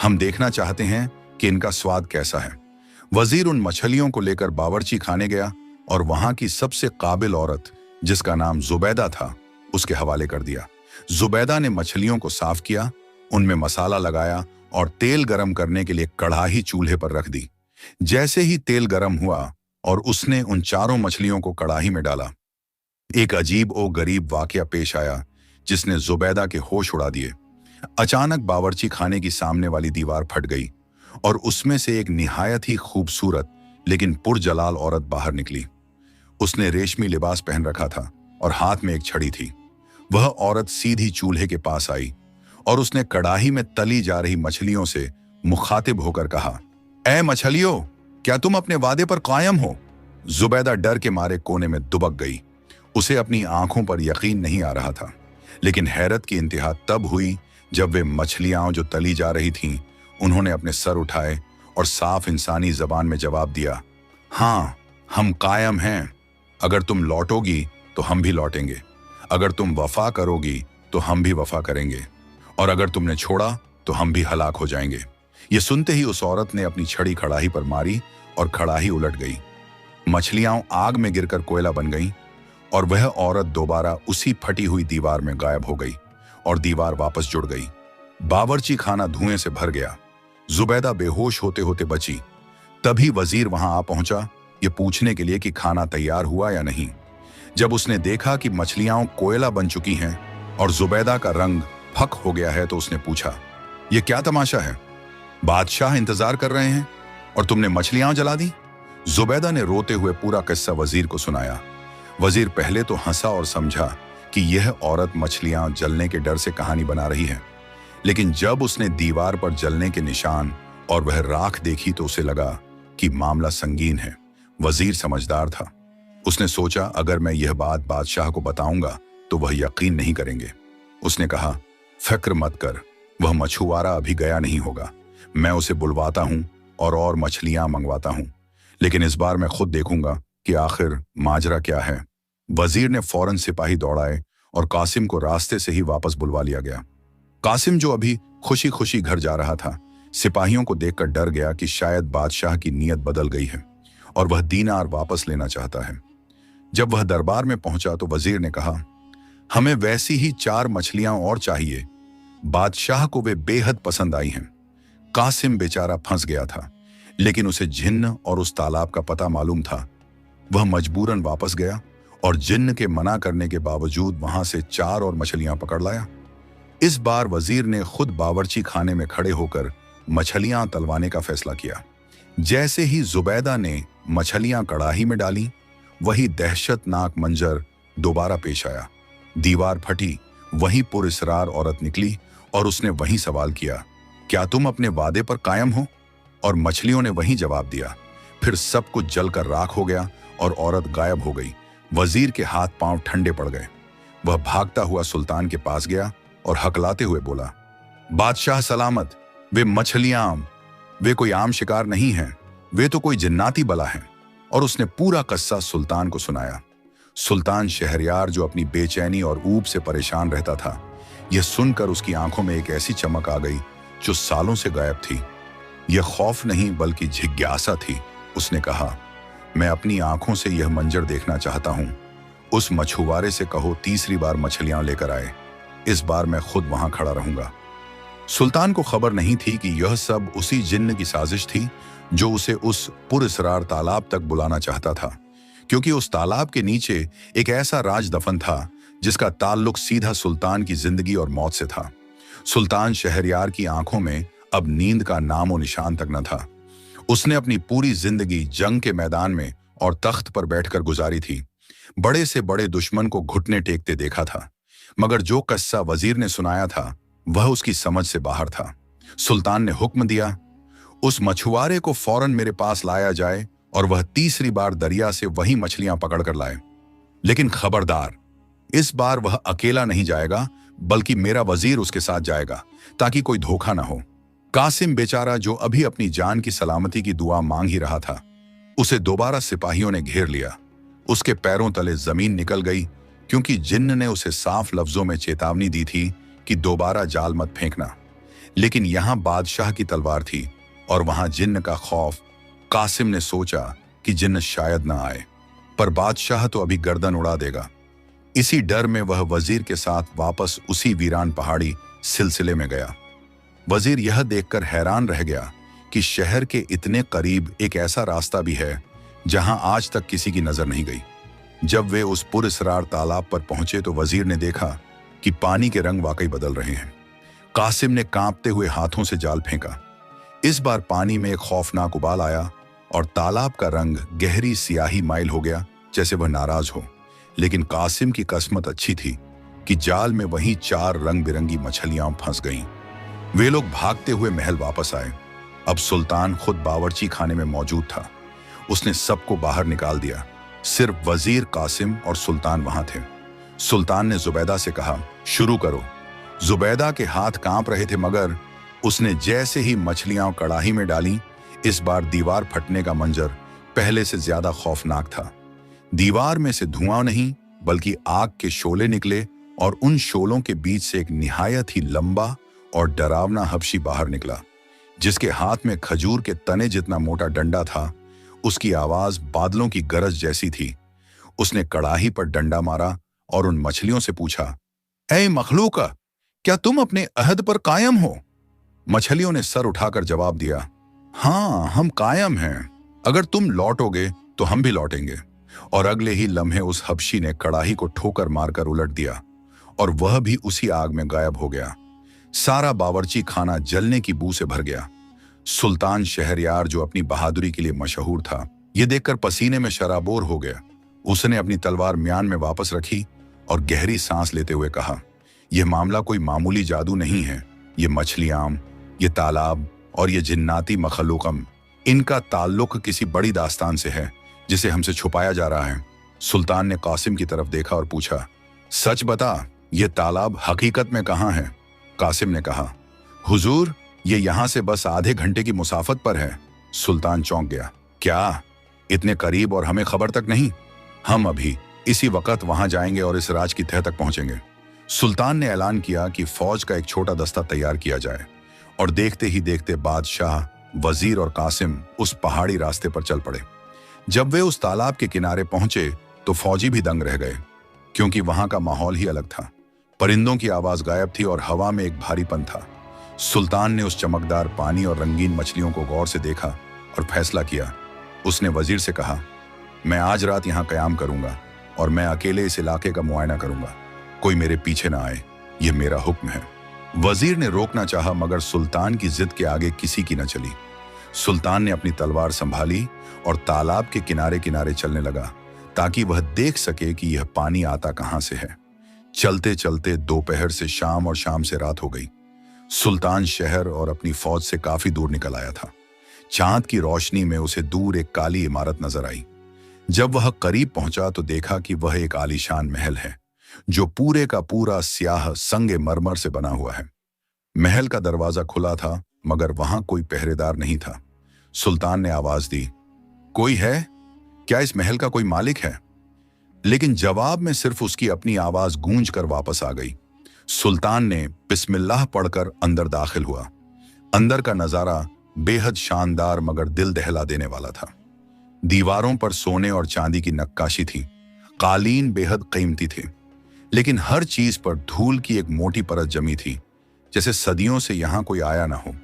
हम देखना चाहते हैं कि इनका स्वाद कैसा है। वजीर उन मछलियों को लेकर बावर्ची खाने गया और वहां की सबसे काबिल औरत, जिसका नाम जुबैदा था, उसके हवाले कर दिया। जुबैदा ने मछलियों को साफ किया, उनमें मसाला लगाया और तेल गरम करने के लिए कढ़ाई चूल्हे पर रख दी। जैसे ही तेल गरम हुआ और उसने उन 4 मछलियों को कढ़ाई में डाला, एक अजीब और गरीब वाकया पेश आया जिसने जुबैदा के होश उड़ा दिए। अचानक बावर्ची खाने की सामने वाली दीवार फट गई और उसमें से एक निहायत ही खूबसूरत लेकिन पुरजलाल औरत बाहर निकली। उसने रेशमी लिबास पहन रखा था और हाथ में एक छड़ी थी। वह औरत सीधी चूल्हे के पास आई और उसने कढ़ाई में तली जा रही मछलियों से मुखातिब होकर कहा, ऐ मछलियों, क्या तुम अपने वादे पर कायम हो? जुबैदा डर के मारे कोने में दुबक गई। उसे अपनी आंखों पर यकीन नहीं आ रहा था, लेकिन हैरत की इंतहा तब हुई जब वे मछलियां जो तली जा रही थीं, उन्होंने अपने सर उठाए और साफ इंसानी जबान में जवाब दिया, हाँ, हम कायम हैं। अगर तुम लौटोगी तो हम भी लौटेंगे, अगर तुम वफा करोगी तो हम भी वफा करेंगे, और अगर तुमने छोड़ा तो हम भी हलाक हो जाएंगे। ये सुनते ही उस औरत ने अपनी छड़ी कड़ाही पर मारी और कड़ाही उलट गई। मछलियां आग में गिरकर कोयला बन गईं और वह औरत दोबारा उसी फटी हुई दीवार में गायब हो गई और दीवार वापस जुड़ गई। बावर्ची खाना धुएं से भर गया। जुबैदा बेहोश होते होते बची। तभी वजीर वहां आ पहुंचा, ये पूछने के लिए कि खाना तैयार हुआ या नहीं। जब उसने देखा कि मछलियां कोयला बन चुकी हैं और जुबैदा का रंग फक हो गया है तो उसने पूछा, ये क्या तमाशा है? बादशाह इंतजार कर रहे हैं और तुमने मछलियां जला दी? जुबैदा ने रोते हुए पूरा किस्सा वजीर को सुनाया। वजीर पहले तो हंसा और समझा कि यह औरत मछलियां जलने के डर से कहानी बना रही है, लेकिन जब उसने दीवार पर जलने के निशान और वह राख देखी तो उसे लगा कि मामला संगीन है। वजीर समझदार था। उसने सोचा, अगर मैं यह बात बादशाह को बताऊंगा तो वह यकीन नहीं करेंगे। उसने कहा, फिक्र मत कर, वह मछुआरा अभी गया नहीं होगा। मैं उसे बुलवाता हूं और मछलियां मंगवाता हूं, लेकिन इस बार मैं खुद देखूंगा कि आखिर माजरा क्या है। वजीर ने फौरन सिपाही दौड़ाए और कासिम को रास्ते से ही वापस बुलवा लिया गया। कासिम, जो अभी खुशी खुशी घर जा रहा था, सिपाहियों को देखकर डर गया कि शायद बादशाह की नीयत बदल गई है और वह दीनार वापस लेना चाहता है। जब वह दरबार में पहुंचा तो वजीर ने कहा, हमें वैसी ही 4 मछलियां और चाहिए। बादशाह को वे बेहद पसंद आई हैं। कासिम बेचारा फंस गया था, लेकिन उसे जिन्न और उस तालाब का पता मालूम था। वह मजबूरन वापस गया और जिन्न के मना करने के बावजूद वहां से 4 और मछलियां पकड़ लाया। इस बार वजीर ने खुद बावर्ची खाने में खड़े होकर मछलियां तलवाने का फैसला किया। जैसे ही जुबैदा ने मछलियां कड़ाही में डाली, वही दहशतनाक मंजर दोबारा पेश आया। दीवार फटी, वही पुरस्रार औरत निकली और उसने वही सवाल किया, क्या तुम अपने वादे पर कायम हो? और मछलियों ने वही जवाब दिया। फिर सब कुछ जलकर राख हो गया और औरत गायब हो गई। वजीर के हाथ पांव ठंडे पड़ गए। वह भागता हुआ सुल्तान के पास गया और हकलाते हुए बोला, बादशाह सलामत, वे मछलियां, वे कोई आम शिकार नहीं हैं, वे तो कोई जिन्नाती बला है। और उसने पूरा किस्सा सुल्तान को सुनाया। सुल्तान शहरयार, जो अपनी बेचैनी और ऊब से परेशान रहता था, यह सुनकर उसकी आंखों में एक ऐसी चमक आ गई जो सालों से गायब थी। यह खौफ नहीं बल्कि जिज्ञासा थी। उसने कहा, मैं अपनी आंखों से यह मंजर देखना चाहता हूं। उस मछुआरे से कहो तीसरी बार मछलियां लेकर आए। इस बार मैं खुद वहां खड़ा रहूंगा। सुल्तान को खबर नहीं थी कि यह सब उसी जिन्न की साजिश थी जो उसे उस पुरस्रार तालाब तक बुलाना चाहता था, क्योंकि उस तालाब के नीचे एक ऐसा राज दफन था जिसका ताल्लुक सीधा सुल्तान की जिंदगी और मौत से था। सुल्तान शहरयार की आंखों में अब नींद का नामो निशान तक न था। उसने अपनी पूरी जिंदगी जंग के मैदान में और तख्त पर बैठकर गुजारी थी। बड़े से बड़े दुश्मन को घुटने टेकते देखा था, मगर जो किस्सा वजीर ने सुनाया था वह उसकी समझ से बाहर था। सुल्तान ने हुक्म दिया, उस मछुआरे को फौरन मेरे पास लाया जाए और वह तीसरी बार दरिया से वही मछलियां पकड़कर लाए। लेकिन खबरदार, इस बार वह अकेला नहीं जाएगा, बल्कि मेरा वजीर उसके साथ जाएगा, ताकि कोई धोखा ना हो। कासिम बेचारा, जो अभी अपनी जान की सलामती की दुआ मांग ही रहा था, उसे दोबारा सिपाहियों ने घेर लिया। उसके पैरों तले जमीन निकल गई, क्योंकि जिन्न ने उसे साफ लफ्जों में चेतावनी दी थी कि दोबारा जाल मत फेंकना। लेकिन यहां बादशाह की तलवार थी और वहां जिन्न का खौफ। कासिम ने सोचा कि जिन्न शायद ना आए, पर बादशाह तो अभी गर्दन उड़ा देगा। इसी डर में वह वजीर के साथ वापस उसी वीरान पहाड़ी सिलसिले में गया। वजीर यह देखकर हैरान रह गया कि शहर के इतने करीब एक ऐसा रास्ता भी है जहां आज तक किसी की नजर नहीं गई। जब वे उस पुरस्रार तालाब पर पहुंचे तो वजीर ने देखा कि पानी के रंग वाकई बदल रहे हैं। कासिम ने कांपते हुए हाथों से जाल फेंका। इस बार पानी में एक खौफनाक उबाल आया और तालाब का रंग गहरी सियाही माइल हो गया, जैसे वह नाराज हो। लेकिन कासिम की किस्मत अच्छी थी कि जाल में वही 4 रंग बिरंगी मछलियां फंस गईं। वे लोग भागते हुए महल वापस आए। अब सुल्तान खुद बावर्ची खाने में मौजूद था। उसने सबको बाहर निकाल दिया। सिर्फ वजीर, कासिम और सुल्तान वहां थे। सुल्तान ने जुबैदा से कहा, शुरू करो। जुबैदा के हाथ कांप रहे थे, मगर उसने जैसे ही मछलियां कड़ाही में डाली, इस बार दीवार फटने का मंजर पहले से ज्यादा खौफनाक था। दीवार में से धुआं नहीं बल्कि आग के शोले निकले और उन शोलों के बीच से एक निहायत ही लंबा और डरावना हबशी बाहर निकला, जिसके हाथ में खजूर के तने जितना मोटा डंडा था। उसकी आवाज बादलों की गरज जैसी थी। उसने कड़ाही पर डंडा मारा और उन मछलियों से पूछा, ऐ मखलूका, क्या तुम अपने अहद पर कायम हो? मछलियों ने सर उठाकर जवाब दिया, हाँ, हम कायम हैं। अगर तुम लौटोगे तो हम भी लौटेंगे। और अगले ही लम्हे उस हबशी ने कड़ाही को ठोकर मारकर उलट दिया और वह भी उसी आग में गायब हो गया। सारा बावर्ची खाना जलने की बू से भर गया। सुल्तान शहरयार, जो अपनी बहादुरी के लिए मशहूर था, यह देखकर पसीने में शराबोर हो गया। उसने अपनी तलवार म्यान में वापस रखी और गहरी सांस लेते हुए कहा, यह मामला कोई मामूली जादू नहीं है। ये मछलियां, ये तालाब और ये जिन्नाती मखलूकम, इनका ताल्लुक किसी बड़ी दास्तान से है जिसे हमसे छुपाया जा रहा है। सुल्तान ने कासिम की तरफ देखा और पूछा, सच बता, ये तालाब हकीकत में कहाँ है? कासिम ने कहा, हुजूर, ये यहाँ से बस आधे घंटे की मुसाफत पर है। सुल्तान चौंक गया, क्या इतने करीब और हमें खबर तक नहीं? हम अभी इसी वक्त वहां जाएंगे और इस राज की तह तक पहुंचेंगे। सुल्तान ने ऐलान किया कि फौज का एक छोटा दस्ता तैयार किया जाए और देखते ही देखते बादशाह, वजीर और कासिम उस पहाड़ी रास्ते पर चल पड़े। जब वे उस तालाब के किनारे पहुंचे तो फौजी भी दंग रह गए, क्योंकि वहां का माहौल ही अलग था। परिंदों की आवाज गायब थी और हवा में एक भारीपन था। सुल्तान ने उस चमकदार पानी और रंगीन मछलियों को गौर से देखा और फैसला किया। उसने वजीर से कहा, मैं आज रात यहाँ कयाम करूंगा और मैं अकेले इस इलाके का मुआयना करूंगा। कोई मेरे पीछे ना आए, यह मेरा हुक्म है। वजीर ने रोकना चाहा, मगर सुल्तान की जिद के आगे किसी की न चली। सुल्तान ने अपनी तलवार संभाली और तालाब के किनारे किनारे चलने लगा, ताकि वह देख सके कि यह पानी आता कहां से है। चलते चलते दोपहर से शाम और शाम से रात हो गई। सुल्तान शहर और अपनी फौज से काफी दूर निकल आया था। चांद की रोशनी में उसे दूर एक काली इमारत नजर आई। जब वह करीब पहुंचा तो देखा कि वह एक आलीशान महल है, जो पूरे का पूरा स्याह संगे मरमर से बना हुआ है। महल का दरवाजा खुला था, मगर वहां कोई पहरेदार नहीं था। सुल्तान ने आवाज दी, कोई है? क्या इस महल का कोई मालिक है? लेकिन जवाब में सिर्फ उसकी अपनी आवाज गूंज कर वापस आ गई। सुल्तान ने बिस्मिल्लाह पढ़कर अंदर दाखिल हुआ। अंदर का नजारा बेहद शानदार मगर दिल दहला देने वाला था। दीवारों पर सोने और चांदी की नक्काशी थी। कालीन बेहद कीमती थे, लेकिन हर चीज पर धूल की एक मोटी परत जमी थी, जैसे सदियों से यहां कोई आया ना हो।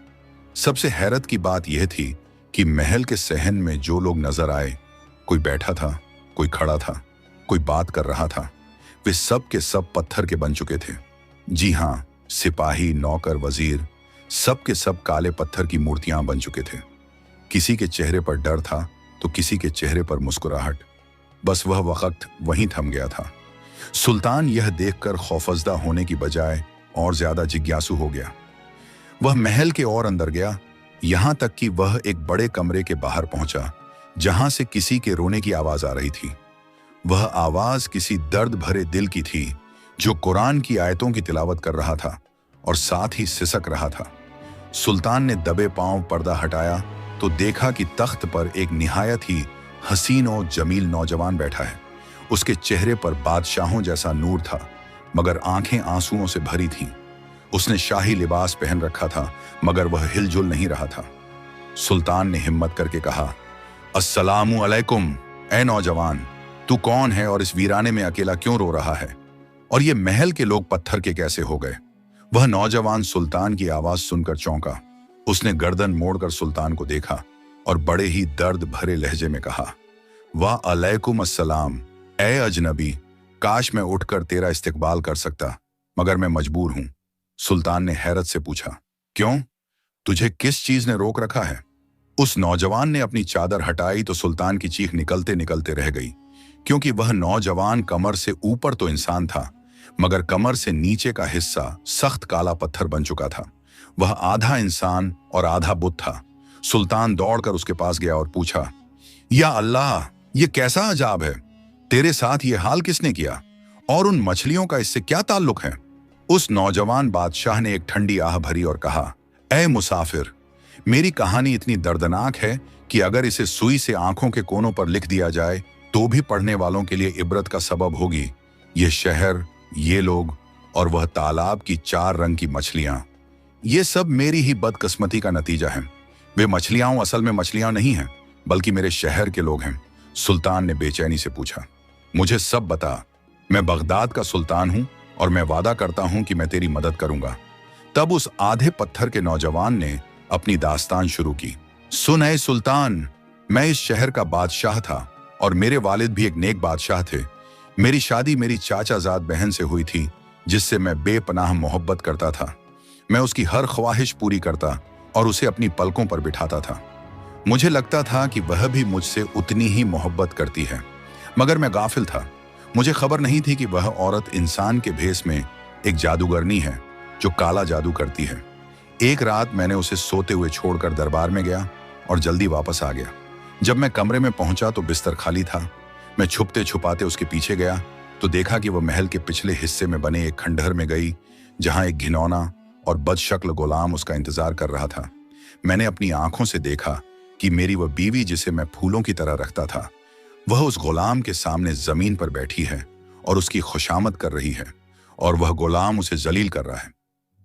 सबसे हैरत की बात यह थी कि महल के सहन में जो लोग नजर आए, कोई बैठा था, कोई खड़ा था, कोई बात कर रहा था, वे सब के सब पत्थर के बन चुके थे। जी हाँ, सिपाही, नौकर, वजीर, सब के सब काले पत्थर की मूर्तियां बन चुके थे। किसी के चेहरे पर डर था तो किसी के चेहरे पर मुस्कुराहट। बस वह वक्त वहीं थम गया था। सुल्तान यह देखकर खौफजदा होने की बजाय और ज्यादा जिज्ञासु हो गया। वह महल के और अंदर गया, यहां तक कि वह एक बड़े कमरे के बाहर पहुंचा, जहां से किसी के रोने की आवाज आ रही थी। वह आवाज किसी दर्द भरे दिल की थी, जो कुरान की आयतों की तिलावत कर रहा था और साथ ही सिसक रहा था। सुल्तान ने दबे पांव पर्दा हटाया तो देखा कि तख्त पर एक निहायत ही हसीन और जमील नौजवान बैठा है। उसके चेहरे पर बादशाहों जैसा नूर था, मगर आंखें आंसुओं से भरी थीं। उसने शाही लिबास पहन रखा था, मगर वह हिलजुल नहीं रहा था। सुल्तान ने हिम्मत करके कहा, अस्सलामु अलैकुम। ऐ नौजवान, तू कौन है और इस वीराने में अकेला क्यों रो रहा है? और ये महल के लोग पत्थर के कैसे हो गए? वह नौजवान सुल्तान की आवाज सुनकर चौंका। उसने गर्दन मोड़कर सुल्तान को देखा और बड़े ही दर्द भरे लहजे में कहा, वाह अलैकुम अस्सलाम। ऐ अजनबी, काश मैं उठकर तेरा इस्तकबाल कर सकता, मगर मैं मजबूर हूं। सुल्तान ने हैरत से पूछा, क्यों? तुझे किस चीज ने रोक रखा है? उस नौजवान ने अपनी चादर हटाई तो सुल्तान की चीख निकलते निकलते रह गई, क्योंकि वह नौजवान कमर से ऊपर तो इंसान था, मगर कमर से नीचे का हिस्सा सख्त काला पत्थर बन चुका था। वह आधा इंसान और आधा बुत था। सुल्तान दौड़कर उसके पास गया और पूछा, या अल्लाह, ये कैसा अजाब है? तेरे साथ ये हाल किसने किया? और उन मछलियों का इससे क्या ताल्लुक है? उस नौजवान बादशाह ने एक ठंडी आह भरी और कहा, ऐ मुसाफिर, मेरी कहानी इतनी दर्दनाक है कि अगर इसे सुई से आंखों के कोनों पर लिख दिया जाए तो भी पढ़ने वालों के लिए इबरत का सबब होगी। ये शहर, ये लोग और वह तालाब की 4 रंग की मछलियां, ये सब मेरी ही बदकिस्मती का नतीजा है। वे मछलियां असल में मछलियां नहीं हैं, बल्कि मेरे शहर के लोग हैं। सुल्तान ने बेचैनी से पूछा, मुझे सब बता। मैं बगदाद का सुल्तान हूं और मैं वादा करता हूं कि मैं तेरी मदद करूंगा। तब उस आधे पत्थर के नौजवान ने अपनी दास्तान शुरू की। सुन ऐ सुल्तान, मैं इस शहर का बादशाह था और मेरे वालिद भी एक नेक बादशाह थे। मेरी शादी मेरी चाचाजाद बहन से हुई थी, जिससे मैं बेपनाह मोहब्बत करता था। मैं उसकी हर ख्वाहिश पूरी करता और उसे अपनी पलकों पर बिठाता था। मुझे लगता था कि वह भी मुझसे उतनी ही मोहब्बत करती है, मगर मैं गाफिल था। मुझे खबर नहीं थी कि वह औरत इंसान के भेस में एक जादूगरनी है जो काला जादू करती है। एक रात मैंने उसे सोते हुए छोड़कर दरबार में गया और जल्दी वापस आ गया। जब मैं कमरे में पहुंचा तो बिस्तर खाली था। मैं छुपते छुपाते उसके पीछे गया तो देखा कि वह महल के पिछले हिस्से में बने एक खंडहर में गई, जहां एक घिनौना और बदशक्ल गुलाम उसका इंतजार कर रहा था। मैंने अपनी आंखों से देखा कि मेरी वह बीवी, जिसे मैं फूलों की तरह रखता था, वह उस गुलाम के सामने जमीन पर बैठी है और उसकी खुशामद कर रही है, और वह गुलाम उसे जलील कर रहा है।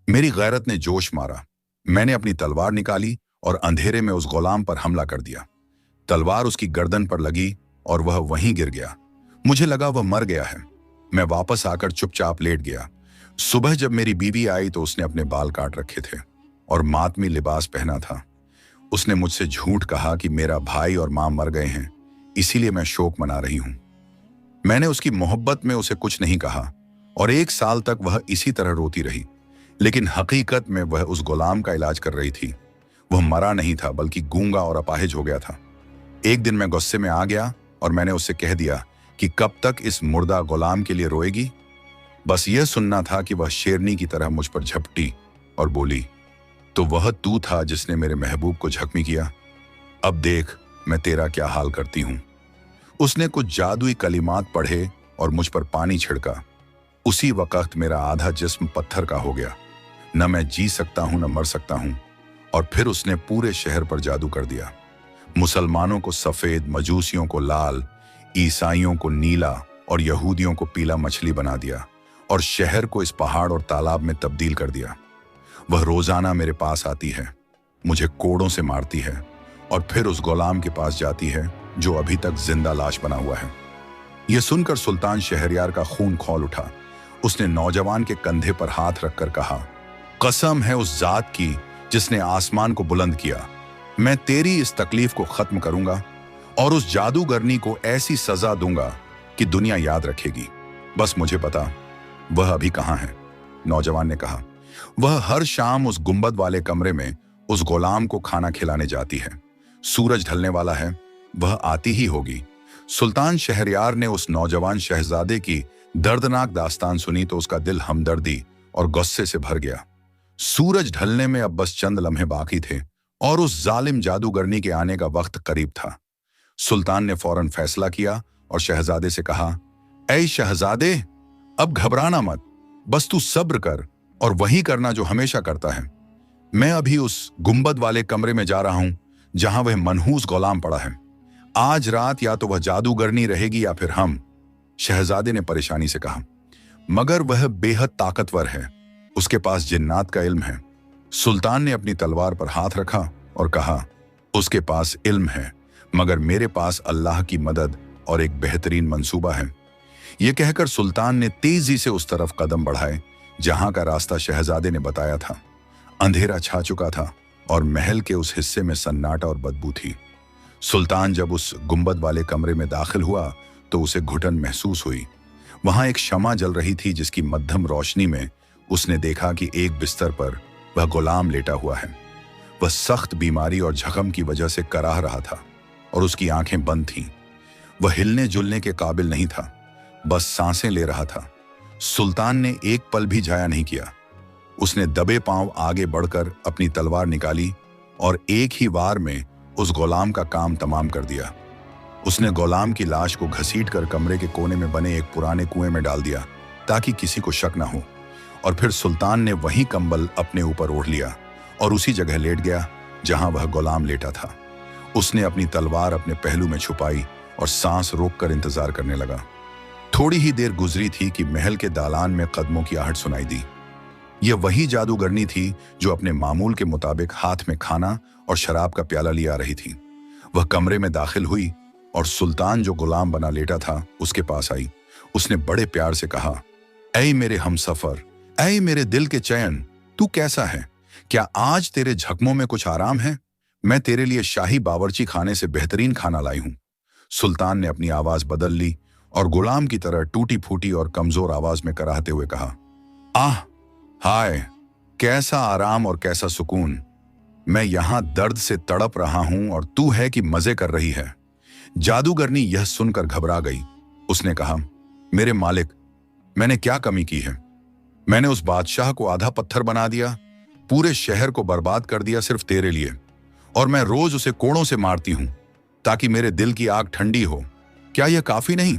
मेरी गैरत ने जोश मारा। मैंने अपनी तलवार निकाली और अंधेरे में उस गुलाम पर हमला कर दिया। तलवार उसकी गर्दन पर लगी और वह वहीं गिर गया। मुझे लगा वह मर गया है। मैं वापस आकर चुपचाप लेट गया। सुबह जब मेरी बीवी आई तो उसने अपने बाल काट रखे थे और मातमी लिबास पहना था। उसने मुझसे झूठ कहा कि मेरा भाई और मां मर गए हैं, इसीलिए मैं शोक मना रही हूं। मैंने उसकी मोहब्बत में उसे कुछ नहीं कहा और 1 साल तक वह इसी तरह रोती रही, लेकिन हकीकत में वह उस गुलाम का इलाज कर रही थी। वह मरा नहीं था, बल्कि गूंगा और अपाहिज हो गया था। एक दिन मैं गुस्से में आ गया और मैंने उससे कह दिया कि कब तक इस मुर्दा गुलाम के लिए रोएगी। बस यह सुनना था कि वह शेरनी की तरह मुझ पर झपटी और बोली, तो वह तू था जिसने मेरे महबूब को जख्मी किया। अब देख मैं तेरा क्या हाल करती हूं। उसने कुछ जादुई कलिमात पढ़े और मुझ पर पानी छिड़का। उसी वक्त मेरा आधा जिस्म पत्थर का हो गया। न मैं जी सकता हूं न मर सकता हूं। और फिर उसने पूरे शहर पर जादू कर दिया। मुसलमानों को सफेद, मजूसियों को लाल, ईसाइयों को नीला और यहूदियों को पीला मछली बना दिया और शहर को इस पहाड़ और तालाब में तब्दील कर दिया। वह रोजाना मेरे पास आती है, मुझे कोड़ों से मारती है और फिर उस गुलाम के पास जाती है जो अभी तक जिंदा लाश बना हुआ है। यह सुनकर सुल्तान शहरयार का खून खौल उठा। उसने नौजवान के कंधे पर हाथ रखकर कहा, कसम है उस जात की जिसने आसमान को बुलंद किया, मैं तेरी इस तकलीफ को खत्म करूंगा और उस जादूगरनी को ऐसी सजा दूंगा कि दुनिया याद रखेगी। बस मुझे बता, वह अभी कहां है? नौजवान ने कहा, वह हर शाम उस गुंबद वाले कमरे में उस गुलाम को खाना खिलाने जाती है। सूरज ढलने वाला है, वह आती ही होगी। सुल्तान शहरयार ने उस नौजवान शहजादे की दर्दनाक दास्तान सुनी तो उसका दिल हमदर्दी और गुस्से से भर गया। सूरज ढलने में अब बस चंद लम्हे बाकी थे और उस जालिम जादूगरनी के आने का वक्त करीब था। सुल्तान ने फौरन फैसला किया और शहजादे से कहा, ऐ शहजादे, अब घबराना मत, बस तू सब्र कर और वही करना जो हमेशा करता है। मैं अभी उस गुंबद वाले कमरे में जा रहा हूं जहां वह मनहूस गुलाम पड़ा है। आज रात या तो वह जादूगरनी रहेगी या फिर हम। शहजादे ने परेशानी से कहा, मगर वह बेहद ताकतवर है, उसके पास जिन्नात का इल्म है। सुल्तान ने अपनी तलवार पर हाथ रखा और कहा, उसके पास इल्म है, मगर मेरे पास अल्लाह की मदद और एक बेहतरीन मंसूबा है। यह कहकर सुल्तान ने तेजी से उस तरफ कदम बढ़ाए जहां का रास्ता शहजादे ने बताया था। अंधेरा छा चुका था और महल के उस हिस्से में सन्नाटा और बदबू थी। सुल्तान जब उस गुंबद वाले कमरे में दाखिल हुआ तो उसे घुटन महसूस हुई। वहां एक शमा जल रही थी जिसकी मध्यम रोशनी में उसने देखा कि एक बिस्तर पर वह गुलाम लेटा हुआ है। वह सख्त बीमारी और जख्म की वजह से कराह रहा था और उसकी आंखें बंद थीं। वह हिलने जुलने के काबिल नहीं था, बस सांसें ले रहा था। सुल्तान ने एक पल भी जाया नहीं किया। उसने दबे पांव आगे बढ़कर अपनी तलवार निकाली और एक ही वार में उस गुलाम का काम तमाम कर दिया। उसने गुलाम की लाश को घसीटकर कमरे के कोने में बने एक पुराने कुएं में डाल दिया ताकि किसी को शक न हो, और फिर सुल्तान ने वही कंबल अपने ऊपर ओढ़ लिया और उसी जगह लेट गया जहां वह गुलाम लेटा था। उसने अपनी तलवार अपने पहलू में छुपाई और सांस रोककर इंतजार करने लगा। थोड़ी ही देर गुजरी थी कि महल के दालान में कदमों की आहट सुनाई दी। यह वही जादूगरनी थी जो अपने मामूल के मुताबिक हाथ में खाना और शराब का प्याला लिए आ रही थी। वह कमरे में दाखिल हुई और सुल्तान जो गुलाम बना लेटा था उसके पास आई। उसने बड़े प्यार से कहा, ऐ मेरे हमसफर, ऐ मेरे दिल के चैन, तू कैसा है? क्या आज तेरे झकमों में कुछ आराम है? मैं तेरे लिए शाही बावर्ची खाने से बेहतरीन खाना लाई हूं। सुल्तान ने अपनी आवाज बदल ली और गुलाम की तरह टूटी फूटी और कमजोर आवाज में कराहते हुए कहा, आह, हाय, कैसा आराम और कैसा सुकून। मैं यहां दर्द से तड़प रहा हूं और तू है कि मजे कर रही है। जादूगरनी यह सुनकर घबरा गई। उसने कहा, मेरे मालिक, मैंने क्या कमी की है? मैंने उस बादशाह को आधा पत्थर बना दिया, पूरे शहर को बर्बाद कर दिया सिर्फ तेरे लिए, और मैं रोज उसे कोड़ों से मारती हूं ताकि मेरे दिल की आग ठंडी हो। क्या यह काफी नहीं?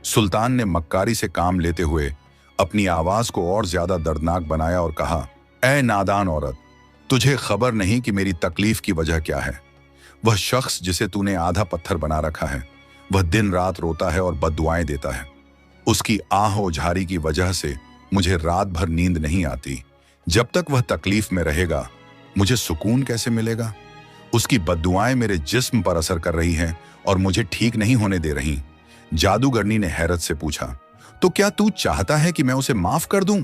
सुल्तान ने मक्कारी से काम लेते हुए अपनी आवाज को और ज्यादा दर्दनाक बनाया और कहा, ऐ नादान औरत, तुझे खबर नहीं कि मेरी तकलीफ की वजह क्या है। वह शख्स जिसे तूने आधा पत्थर बना रखा है, वह दिन रात रोता है और बद्दुआएं देता है। उसकी आहो झारी की वजह से मुझे रात भर नींद नहीं आती। जब तक वह तकलीफ में रहेगा, मुझे सुकून कैसे मिलेगा? उसकी बद्दुआएं मेरे जिस्म पर असर कर रही हैं और मुझे ठीक नहीं होने दे रही। जादूगरनी ने हैरत से पूछा, तो क्या तू चाहता है कि मैं उसे माफ कर दूं?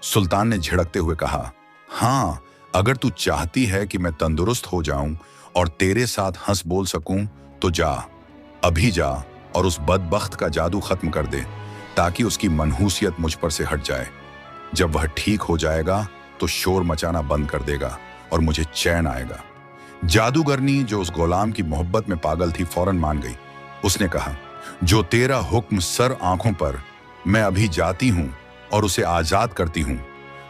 सुल्तान ने झिड़कते हुए कहा, हाँ, अगर तू चाहती है कि मैं तंदुरुस्त हो जाऊं और तेरे साथ हंस बोल सकूं तो जा, अभी जा और उस बदबख्त का जादू खत्म कर दे ताकि उसकी मनहूसियत मुझ पर से हट जाए। जब वह ठीक हो जाएगा तो शोर मचाना बंद कर देगा और मुझे चैन आएगा। जादूगरनी जो उस गुलाम की मोहब्बत में पागल थी फौरन मान गई। उसने कहा, जो तेरा हुक्म सर आंखों पर, मैं अभी जाती हूं और उसे आजाद करती हूं।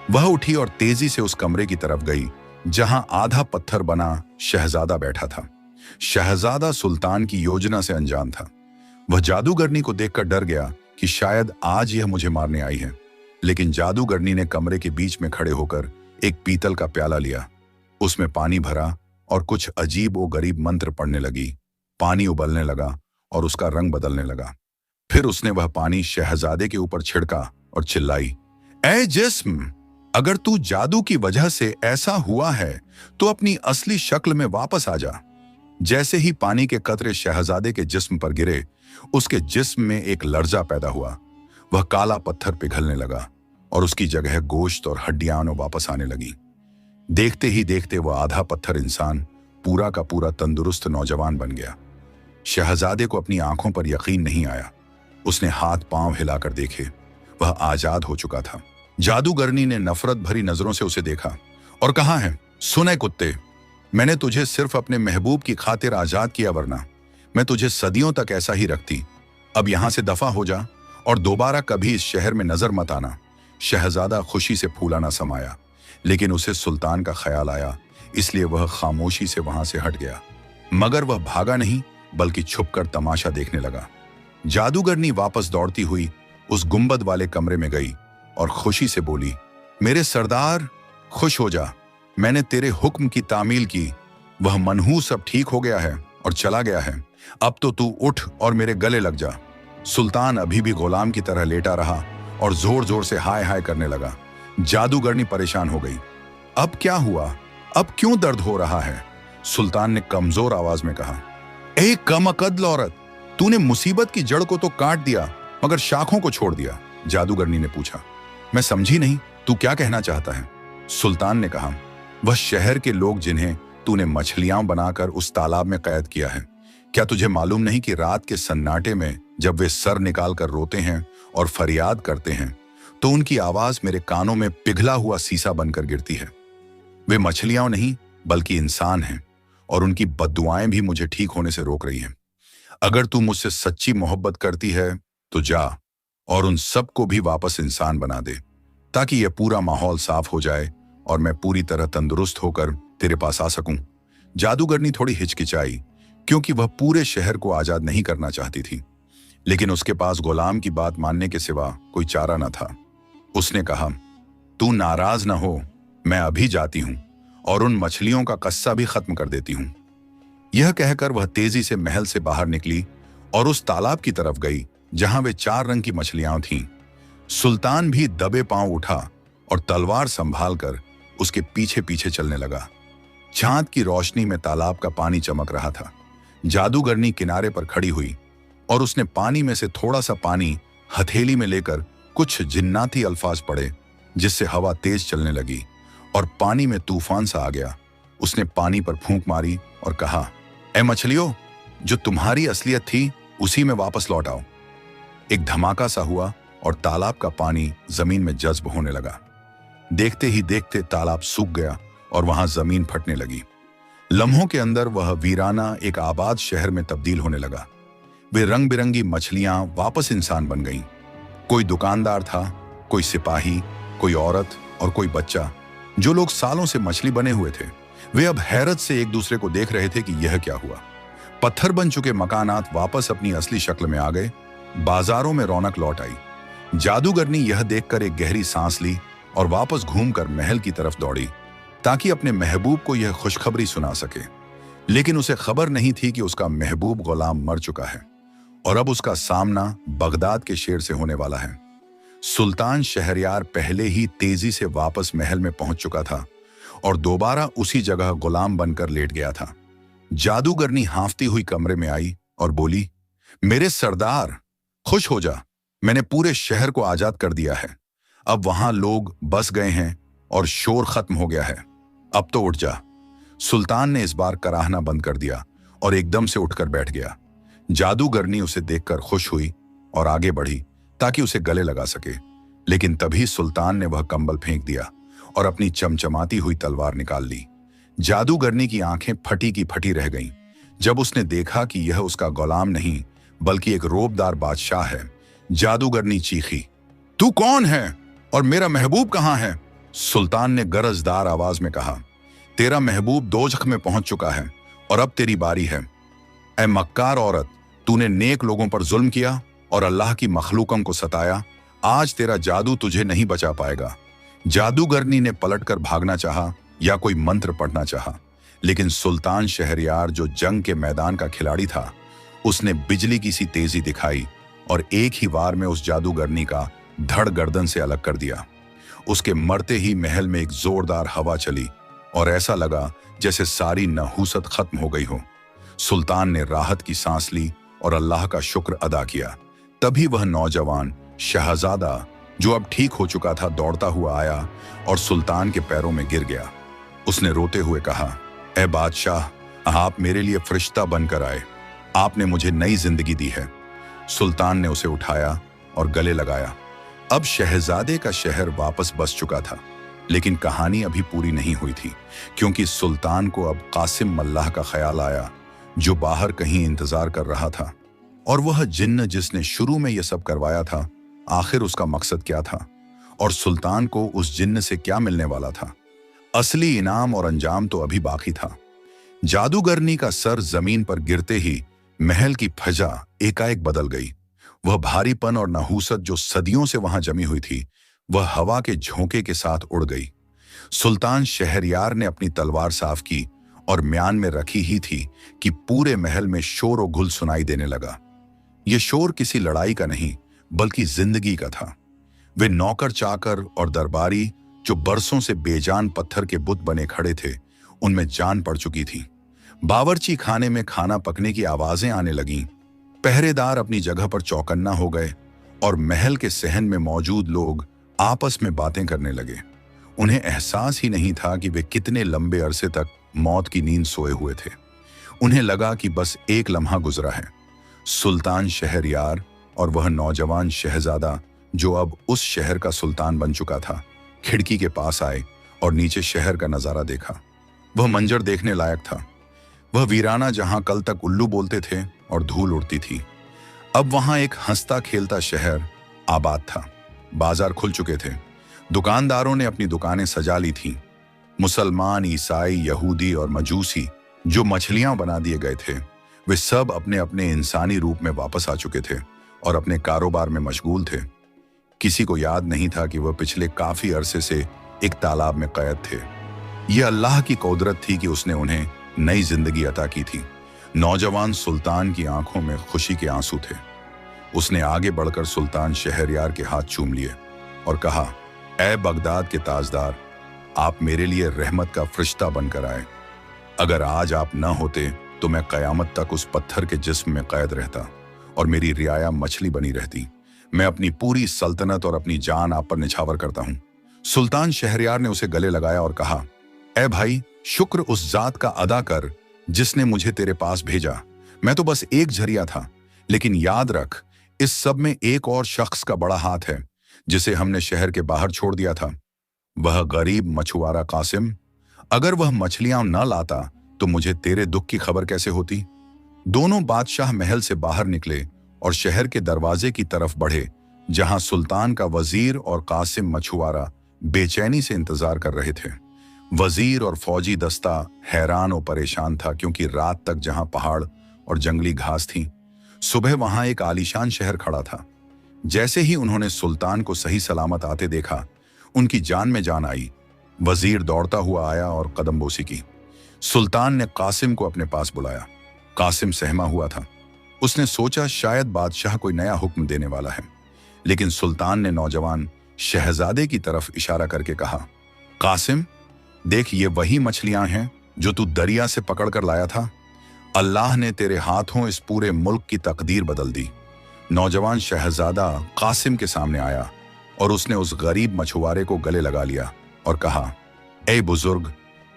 वह उठी और तेजी से उस कमरे की तरफ गई जहां आधा पत्थर बना शहजादा बैठा था। शहजादा सुल्तान की योजना से अनजान था। वह जादूगरनी को देखकर डर गया कि शायद आज यह मुझे मारने आई है, लेकिन जादूगरनी ने कमरे के बीच में खड़े होकर एक पीतल का प्याला लिया, उसमें पानी भरा और कुछ अजीब व गरीब मंत्र पढ़ने लगी। पानी उबलने लगा और उसका रंग बदलने लगा। फिर उसने वह पानी शहजादे के ऊपर छिड़का और चिल्लाई, ऐ जिस्म, अगर तू जादू की वजह से ऐसा हुआ है तो अपनी असली शक्ल में वापस आ जा। जैसे ही पानी के कतरे शहजादे के जिस्म पर गिरे, उसके जिस्म में एक लर्जा पैदा हुआ। वह काला पत्थर पिघलने लगा और उसकी जगह गोश्त और हड्डियां वापस आने लगी। देखते ही देखते वह आधा पत्थर इंसान पूरा का पूरा तंदुरुस्त नौजवान बन गया। शहजादे को अपनी आंखों पर यकीन नहीं आया। उसने हाथ पांव हिलाकर देखे, वह आजाद हो चुका था। जादूगरनी ने नफरत भरी नजरों से उसे देखा और कहा है, सुने कुत्ते, मैंने तुझे सिर्फ अपने महबूब की खातिर आजाद किया, वरना मैं तुझे सदियों तक ऐसा ही रखती। अब यहां से दफा हो जा और दोबारा कभी इस शहर में नजर मत आना। शहजादा खुशी से फूला न समाया, लेकिन उसे सुल्तान का ख्याल आया, इसलिए वह खामोशी से वहां से हट गया। मगर वह भागा नहीं, बल्कि छुपकर तमाशा देखने लगा। जादूगरनी वापस दौड़ती हुई उस गुंबद वाले कमरे में गई और खुशी से बोली, मेरे सरदार, खुश हो जा, मैंने तेरे हुक्म की तामील की। वह मनहूस अब ठीक हो गया है और चला गया है। अब तो तू उठ और मेरे गले लग जा। सुल्तान अभी भी गुलाम की तरह लेटा रहा और जोर जोर से हाय हाय करने लगा। जादूगरनी परेशान हो गई। अब क्या हुआ? अब क्यों दर्द हो रहा है? सुल्तान ने कमजोर आवाज में कहा, ए कम अकद औरत, तूने मुसीबत की जड़ को तो काट दिया मगर शाखों को छोड़ दिया। जादूगरनी ने पूछा, मैं समझी नहीं, तू क्या कहना चाहता है? सुल्तान ने कहा, वह शहर के लोग जिन्हें तूने मछलियां बनाकर उस तालाब में कैद किया है, क्या तुझे मालूम नहीं कि रात के सन्नाटे में जब वे सर निकाल कर रोते हैं और फरियाद करते हैं तो उनकी आवाज मेरे कानों में पिघला हुआ सीसा बनकर गिरती है। वे मछलियां नहीं बल्कि इंसान हैं और उनकी बद्दुआएं भी मुझे ठीक होने से रोक रही हैं। अगर तू मुझसे सच्ची मोहब्बत करती है तो जा और उन सबको भी वापस इंसान बना दे, ताकि यह पूरा माहौल साफ हो जाए और मैं पूरी तरह तंदुरुस्त होकर तेरे पास आ सकूं। जादूगरनी थोड़ी हिचकिचाई, क्योंकि वह पूरे शहर को आजाद नहीं करना चाहती थी, लेकिन उसके पास गुलाम की बात मानने के सिवा कोई चारा न था। उसने कहा, तू नाराज न हो, मैं अभी जाती हूं और उन मछलियों का कस्सा भी खत्म कर देती हूं। यह कहकर वह तेजी से महल से बाहर निकली और उस तालाब की तरफ गई जहां वे 4 रंग की मछलियां थीं। सुल्तान भी दबे पांव उठा और तलवार संभाल कर उसके पीछे पीछे चलने लगा। चांद की रोशनी में तालाब का पानी चमक रहा था। जादूगरनी किनारे पर खड़ी हुई और उसने पानी में से थोड़ा सा पानी हथेली में लेकर कुछ जिन्नाती अल्फाज पढ़े, जिससे हवा तेज चलने लगी और पानी में तूफान सा आ गया। उसने पानी पर फूंक मारी और कहा, ए मछलियों, जो तुम्हारी असलियत थी उसी में वापस लौट आओ। एक धमाका सा हुआ और तालाब का पानी जमीन में जज्ब होने लगा। देखते ही देखते तालाब सूख गया और वहां जमीन फटने लगी। लम्हों के अंदर वह वीराना एक आबाद शहर में तब्दील होने लगा। वे रंग बिरंगी मछलियां वापस इंसान बन गईं। कोई दुकानदार था, कोई सिपाही, कोई औरत और कोई बच्चा। जो लोग सालों से मछली बने हुए थे, वे अब हैरत से एक दूसरे को देख रहे थे कि यह क्या हुआ। पत्थर बन चुके मकानात वापस अपनी असली शक्ल में आ गए। बाजारों में रौनक लौट आई। जादूगरनी यह देखकर एक गहरी सांस ली और वापस घूमकर महल की तरफ दौड़ी ताकि अपने महबूब को यह खुशखबरी सुना सके। लेकिन उसे खबर नहीं थी कि उसका महबूब गुलाम मर चुका है और अब उसका सामना बगदाद के शेर से होने वाला है। सुल्तान शहरयार पहले ही तेजी से वापस महल में पहुंच चुका था और दोबारा उसी जगह गुलाम बनकर लेट गया था। जादूगरनी हांफती हुई कमरे में आई और बोली, मेरे सरदार, खुश हो जा, मैंने पूरे शहर को आजाद कर दिया है। अब वहां लोग बस गए हैं और शोर खत्म हो गया है। अब तो उठ जा। सुल्तान ने इस बार कराहना बंद कर दिया और एकदम से उठकर बैठ गया। जादूगरनी उसे देखकर खुश हुई और आगे बढ़ी ताकि उसे गले लगा सके। लेकिन तभी सुल्तान ने वह कंबल फेंक दिया और अपनी चमचमाती हुई तलवार निकाल ली। जादूगरनी की आंखें फटी की फटी रह गईं जब उसने देखा कि यह उसका गुलाम नहीं बल्कि एक रोबदार बादशाह है। जादूगरनी चीखी, तू कौन है और मेरा महबूब कहां है? सुल्तान ने गरजदार आवाज में कहा, तेरा महबूब दोजख में पहुंच चुका है और अब तेरी बारी है। ऐ मक्कार औरत, तूने नेक लोगों पर जुल्म किया और अल्लाह की मखलूकों को सताया। आज तेरा जादू तुझे नहीं बचा पाएगा। जादूगरनी ने पलटकर भागना चाहा या कोई मंत्र पढ़ना चाहा, लेकिन सुल्तान शहरयार, जो जंग के मैदान का खिलाड़ी था, उसने बिजली की सी तेजी दिखाई और एक ही वार में उस जादूगरनी का धड़ गर्दन से अलग कर दिया। उसके मरते ही महल में एक जोरदार हवा चली और ऐसा लगा जैसे सारी नहूसत खत्म हो गई हो। सुल्तान ने राहत की सांस ली और अल्लाह का शुक्र अदा किया। तभी वह नौजवान शहजादा, जो अब ठीक हो चुका था, दौड़ता हुआ आया और सुल्तान के पैरों में गिर गया। उसने रोते हुए कहा, ए बादशाह, आप मेरे लिए फरिश्ता बनकर आए। आपने मुझे नई जिंदगी दी है। सुल्तान ने उसे उठाया और गले लगाया। अब शहजादे का शहर वापस बस चुका था, लेकिन कहानी अभी पूरी नहीं हुई थी, क्योंकि सुल्तान को अब कासिम मल्लाह का ख्याल आया, जो बाहर कहीं इंतजार कर रहा था। और वह जिन्न जिसने शुरू में यह सब करवाया था, आखिर उसका मकसद क्या था और सुल्तान को उस जिन्न से क्या मिलने वाला था? असली इनाम और अंजाम तो अभी बाकी था। जादूगरनी का सर जमीन पर गिरते ही महल की फजा एकाएक बदल गई। वह भारीपन और नहूसत जो सदियों से वहां जमी हुई थी, वह हवा के झोंके के साथ उड़ गई। सुल्तान शहरयार ने अपनी तलवार साफ की और म्यान में रखी ही थी कि पूरे महल में शोर और गुल सुनाई देने लगा। यह शोर किसी लड़ाई का नहीं बल्कि जिंदगी का था। वे नौकर चाकर और दरबारी जो बरसों से बेजान पत्थर के बुत बने खड़े थे, उनमें जान पड़ चुकी थी। बावर्ची खाने में खाना पकने की आवाजें आने लगीं। पहरेदार अपनी जगह पर चौकन्ना हो गए और महल के सहन में मौजूद लोग आपस में बातें करने लगे। उन्हें एहसास ही नहीं था कि वे कितने लंबे अरसे तक मौत की नींद सोए हुए थे। उन्हें लगा कि बस एक लम्हा गुजरा है। सुल्तान शहरयार और वह नौजवान शहजादा, जो अब उस शहर का सुल्तान बन चुका था, खिड़की के पास आए और नीचे शहर का नजारा देखा। वह मंजर देखने लायक था। वह वीराना जहां कल तक उल्लू बोलते थे और धूल उड़ती थी, अब वहां एक हंसता खेलता शहर आबाद था। बाजार खुल चुके थे। दुकानदारों ने अपनी दुकानें सजा ली थीं। मुसलमान, ईसाई, यहूदी और मजूसी जो मछलियां बना दिए गए थे, वे सब अपने अपने इंसानी रूप में वापस आ चुके थे और अपने कारोबार में मशगूल थे। किसी को याद नहीं था कि वह पिछले काफी अरसे से एक तालाब में कैद थे। ये अल्लाह की कुदरत थी कि उसने उन्हें नई जिंदगी अता की थी। नौजवान सुल्तान की आंखों में खुशी के आंसू थे। उसने आगे बढ़कर सुल्तान शहरयार के हाथ चूम लिए और कहा, ऐ बगदाद के ताजदार, आप मेरे लिए रहमत का फरिश्ता बनकर आए। अगर आज आप न होते तो मैं कयामत तक उस पत्थर के जिस्म में कैद रहता और मेरी रियाया मछली बनी रहती। मैं अपनी पूरी सल्तनत और अपनी जान आप पर निछावर करता हूं। सुल्तान शहरयार ने उसे गले लगाया और कहा, ऐ भाई, शुक्र उस जात का अदा कर जिसने मुझे तेरे पास भेजा। मैं तो बस एक झरिया था, लेकिन याद रख, इस सब में एक और शख्स का बड़ा हाथ है जिसे हमने शहर के बाहर छोड़ दिया था। वह गरीब मछुआरा कासिम। अगर वह मछलियां न लाता तो मुझे तेरे दुख की खबर कैसे होती। दोनों बादशाह महल से बाहर निकले और शहर के दरवाजे की तरफ बढ़े, जहां सुल्तान का वजीर और कासिम मछुआरा बेचैनी से इंतजार कर रहे थे। वजीर और फौजी दस्ता हैरान और परेशान था, क्योंकि रात तक जहां पहाड़ और जंगली घास थी, सुबह वहां एक आलीशान शहर खड़ा था। जैसे ही उन्होंने सुल्तान को सही सलामत आते देखा, उनकी जान में जान आई। वजीर दौड़ता हुआ आया और कदमबोसी की। सुल्तान ने कासिम को अपने पास बुलाया। कासिम सहमा हुआ था। उसने सोचा शायद बादशाह कोई नया हुक्म देने वाला है, लेकिन सुल्तान ने नौजवान शहजादे की तरफ इशारा करके कहा, कासिम, देख, ये वही मछलियां हैं जो तू दरिया से पकड़ कर लाया था। अल्लाह ने तेरे हाथों इस पूरे मुल्क की तकदीर बदल दी। नौजवान शहजादा कासिम के सामने आया और उसने उस गरीब मछुआरे को गले लगा लिया और कहा, ए बुजुर्ग,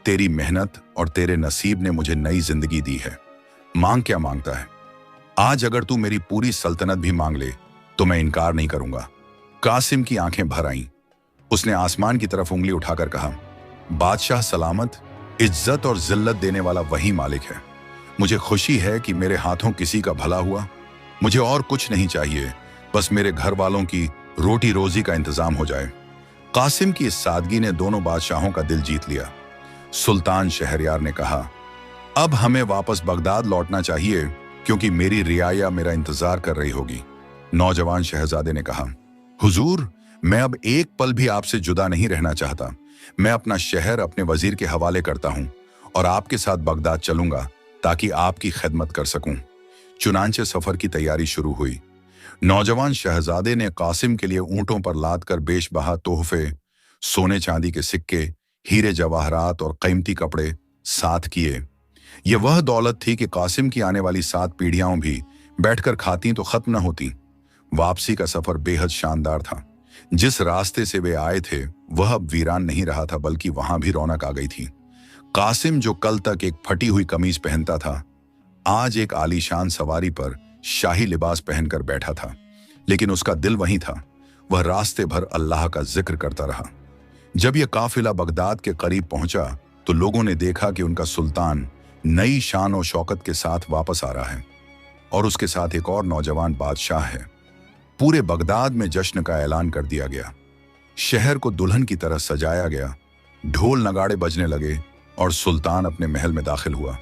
तेरी मेहनत और तेरे नसीब ने मुझे नई जिंदगी दी है। मांग क्या मांगता है? आज अगर तू मेरी पूरी सल्तनत भी मांग ले तो मैं इनकार नहीं करूंगा। कासिम की आंखें भर आईं। उसने आसमान की तरफ उंगली उठाकर कहा, बादशाह सलामत, इज्जत और जिल्लत देने वाला वही मालिक है। मुझे खुशी है कि मेरे हाथों किसी का भला हुआ। मुझे और कुछ नहीं चाहिए, बस मेरे घर वालों की रोटी रोजी का इंतजाम हो जाए। कासिम की इस सादगी ने दोनों बादशाहों का दिल जीत लिया। सुल्तान शहरयार ने कहा, अब हमें वापस बगदाद लौटना चाहिए, क्योंकि मेरी रियाया मेरा इंतजार कर रही होगी। नौजवान शहजादे ने कहा, हुजूर, मैं अब एक पल भी आपसे जुदा नहीं रहना चाहता। मैं अपना शहर अपने वजीर के हवाले करता हूं और आपके साथ बगदाद चलूंगा ताकि आपकी खिदमत कर सकूं। चुनांचे सफर की तैयारी शुरू हुई। नौजवान शहजादे ने कासिम के लिए ऊंटों पर लाद कर बेशबहा तोहफे, सोने चांदी के सिक्के, हीरे जवाहरात और कीमती कपड़े साथ किए। यह वह दौलत थी कि कासिम की आने वाली 7 पीढ़ियां भी बैठकर खाती तो खत्म न होती। वापसी का सफर बेहद शानदार था। जिस रास्ते से वे आए थे वह अब वीरान नहीं रहा था, बल्कि वहां भी रौनक आ गई थी। कासिम, जो कल तक एक फटी हुई कमीज पहनता था, आज एक आलीशान सवारी पर शाही लिबास पहनकर बैठा था, लेकिन उसका दिल वहीं था। वह रास्ते भर अल्लाह का जिक्र करता रहा। जब यह काफिला बगदाद के करीब पहुंचा तो लोगों ने देखा कि उनका सुल्तान नई शान और शौकत के साथ वापस आ रहा है और उसके साथ एक और नौजवान बादशाह है। पूरे बगदाद में जश्न का ऐलान कर दिया गया। शहर को दुल्हन की तरह सजाया गया। ढोल नगाड़े बजने लगे और सुल्तान अपने महल में दाखिल हुआ।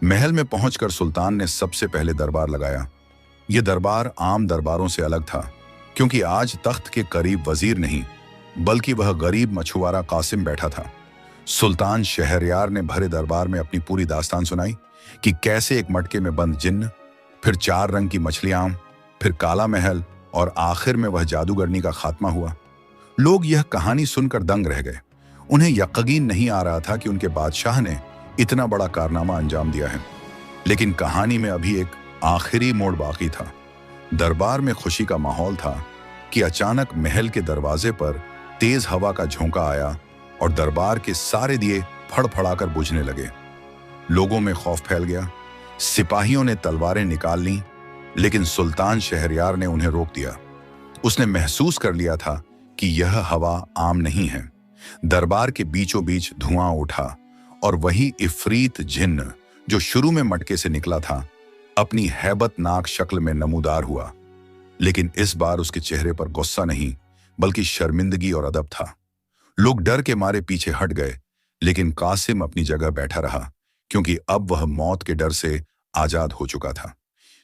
महल में पहुंचकर सुल्तान ने सबसे पहले दरबार लगाया। यह दरबार आम दरबारों से अलग था, क्योंकि आज तख्त के करीब वजीर नहीं, बल्कि वह गरीब मछुआरा कासिम बैठा था। सुल्तान शहरयार ने भरे दरबार में अपनी पूरी दास्तान सुनाई कि कैसे एक मटके में बंद जिन्न, फिर 4 रंग की मछलियां, फिर काला महल और आखिर में वह जादूगरनी का खात्मा हुआ। लोग यह कहानी सुनकर दंग रह गए। उन्हें यकीन नहीं आ रहा था कि उनके बादशाह ने इतना बड़ा कारनामा अंजाम दिया है। लेकिन कहानी में अभी एक आखिरी मोड़ बाकी था। दरबार में खुशी का माहौल था कि अचानक महल के दरवाजे पर तेज हवा का झोंका आया और दरबार के सारे दिए फड़फड़ाकर बुझने लगे। लोगों में खौफ फैल गया। सिपाहियों ने तलवारें निकाल लीं, लेकिन सुल्तान शहरयार ने उन्हें रोक दिया। उसने महसूस कर लिया था कि यह हवा आम नहीं है। दरबार के बीचों बीच धुआं उठा और वही इफरीत जिन्न जो शुरू में मटके से निकला था, अपनी हैबतनाक शक्ल में नमूदार हुआ। लेकिन इस बार उसके चेहरे पर गुस्सा नहीं, बल्कि शर्मिंदगी और अदब था। लोग डर के मारे पीछे हट गए, लेकिन कासिम अपनी जगह बैठा रहा, क्योंकि अब वह मौत के डर से आजाद हो चुका था।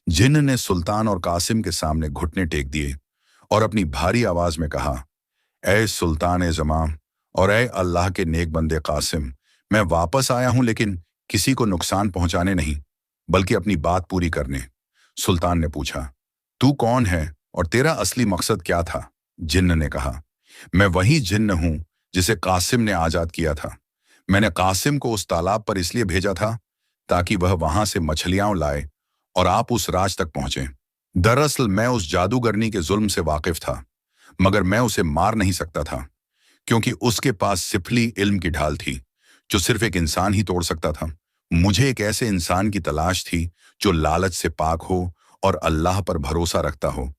जिन्न ने सुल्तान और कासिम के सामने घुटने टेक दिए और अपनी भारी आवाज में कहा, ऐ सुल्तान जमाम और ऐ अल्लाह के नेक बंदे कासिम, मैं वापस आया हूं लेकिन किसी को नुकसान पहुंचाने नहीं, बल्कि अपनी बात पूरी करने। सुल्तान ने पूछा, तू कौन है और तेरा असली मकसद क्या था? जिन्न ने कहा, मैं वही जिन्न हूं जिसे कासिम ने आजाद किया था। मैंने कासिम को उस तालाब पर इसलिए भेजा था ताकि वह वहां से मछलियां लाए और आप उस राज तक पहुंचे। दरअसल मैं उस जादूगरनी के जुल्म से वाकिफ था, मगर मैं उसे मार नहीं सकता था, क्योंकि उसके पास सिफली इल्म की ढाल थी जो सिर्फ एक इंसान ही तोड़ सकता था। मुझे एक ऐसे इंसान की तलाश थी जो लालच से पाक हो और अल्लाह पर भरोसा रखता हो।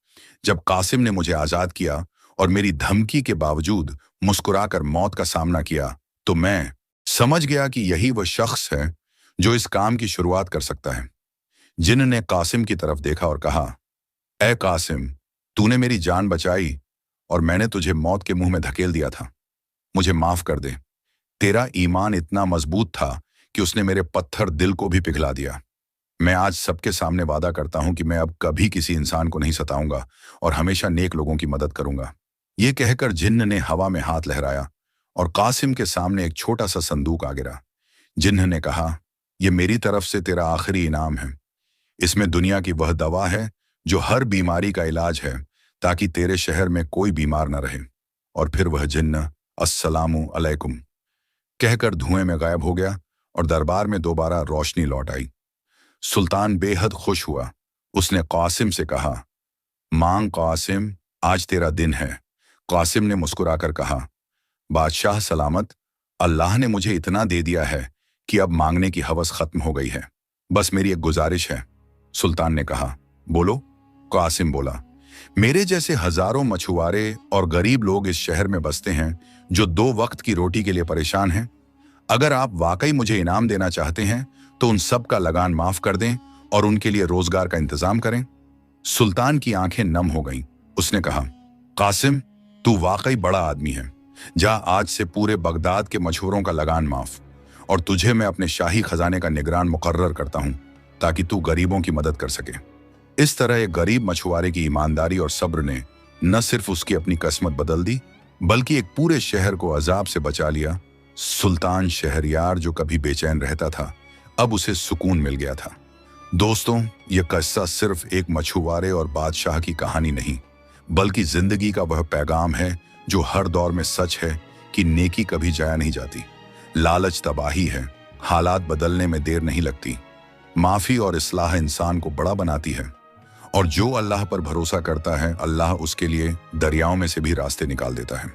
जब कासिम ने मुझे आजाद किया और मेरी धमकी के बावजूद मुस्कुराकर मौत का सामना किया, तो मैं समझ गया कि यही वह शख्स है जो इस काम की शुरुआत कर सकता है। जिन ने कासिम की तरफ देखा और कहा, ए कासिम, तूने मेरी जान बचाई और मैंने तुझे मौत के मुंह में धकेल दिया था। मुझे माफ कर दे। तेरा ईमान इतना मजबूत था कि उसने मेरे पत्थर दिल को भी पिघला दिया। मैं आज सबके सामने वादा करता हूं कि मैं अब कभी किसी इंसान को नहीं सताऊंगा और हमेशा नेक लोगों की मदद करूंगा। ये कहकर जिन्न ने हवा में हाथ लहराया और कासिम के सामने एक छोटा सा संदूक आ गिरा। जिन्न ने कहा, यह मेरी तरफ से तेरा आखिरी इनाम है। इसमें दुनिया की वह दवा है जो हर बीमारी का इलाज है, ताकि तेरे शहर में कोई बीमार न रहे। और फिर वह जिन्न अस्सलामु अलैकुम कहकर धुएं में गायब हो गया और दरबार में दोबारा रोशनी लौट आई। सुल्तान बेहद खुश हुआ। उसने कासिम से कहा, मांग कासिम, आज तेरा दिन है। कासिम ने मुस्कुराकर कहा, बादशाह सलामत, अल्लाह ने मुझे इतना दे दिया है कि अब मांगने की हवस खत्म हो गई है। बस मेरी एक गुजारिश है। सुल्तान ने कहा, बोलो। कासिम बोला, मेरे जैसे हजारों मछुआरे और गरीब लोग इस शहर में बसते हैं जो 2 वक्त की रोटी के लिए परेशान हैं। अगर आप वाकई मुझे इनाम देना चाहते हैं तो उन सब का लगान माफ कर दें और उनके लिए रोजगार का इंतजाम करें। सुल्तान की आंखें नम हो गईं। उसने कहा, कासिम, तू वाकई बड़ा आदमी है। जा, आज से पूरे बगदाद के मछुआरों का लगान माफ, और तुझे मैं अपने शाही खजाने का निगरान मुकर्रर करता हूं ताकि तू गरीबों की मदद कर सके। इस तरह एक गरीब मछुआरे की ईमानदारी और सब्र ने न सिर्फ उसकी अपनी किस्मत बदल दी, बल्कि एक पूरे शहर को अजाब से बचा लिया। सुल्तान शहरयार जो कभी बेचैन रहता था, अब उसे सुकून मिल गया था। दोस्तों, यह किस्सा सिर्फ एक मछुआरे और बादशाह की कहानी नहीं, बल्कि जिंदगी का वह पैगाम है जो हर दौर में सच है कि नेकी कभी जाया नहीं जाती। लालच तबाही है, हालात बदलने में देर नहीं लगती। माफी और इस्लाह इंसान को बड़ा बनाती है, और जो अल्लाह पर भरोसा करता है, अल्लाह उसके लिए दरियाओं में से भी रास्ते निकाल देता है।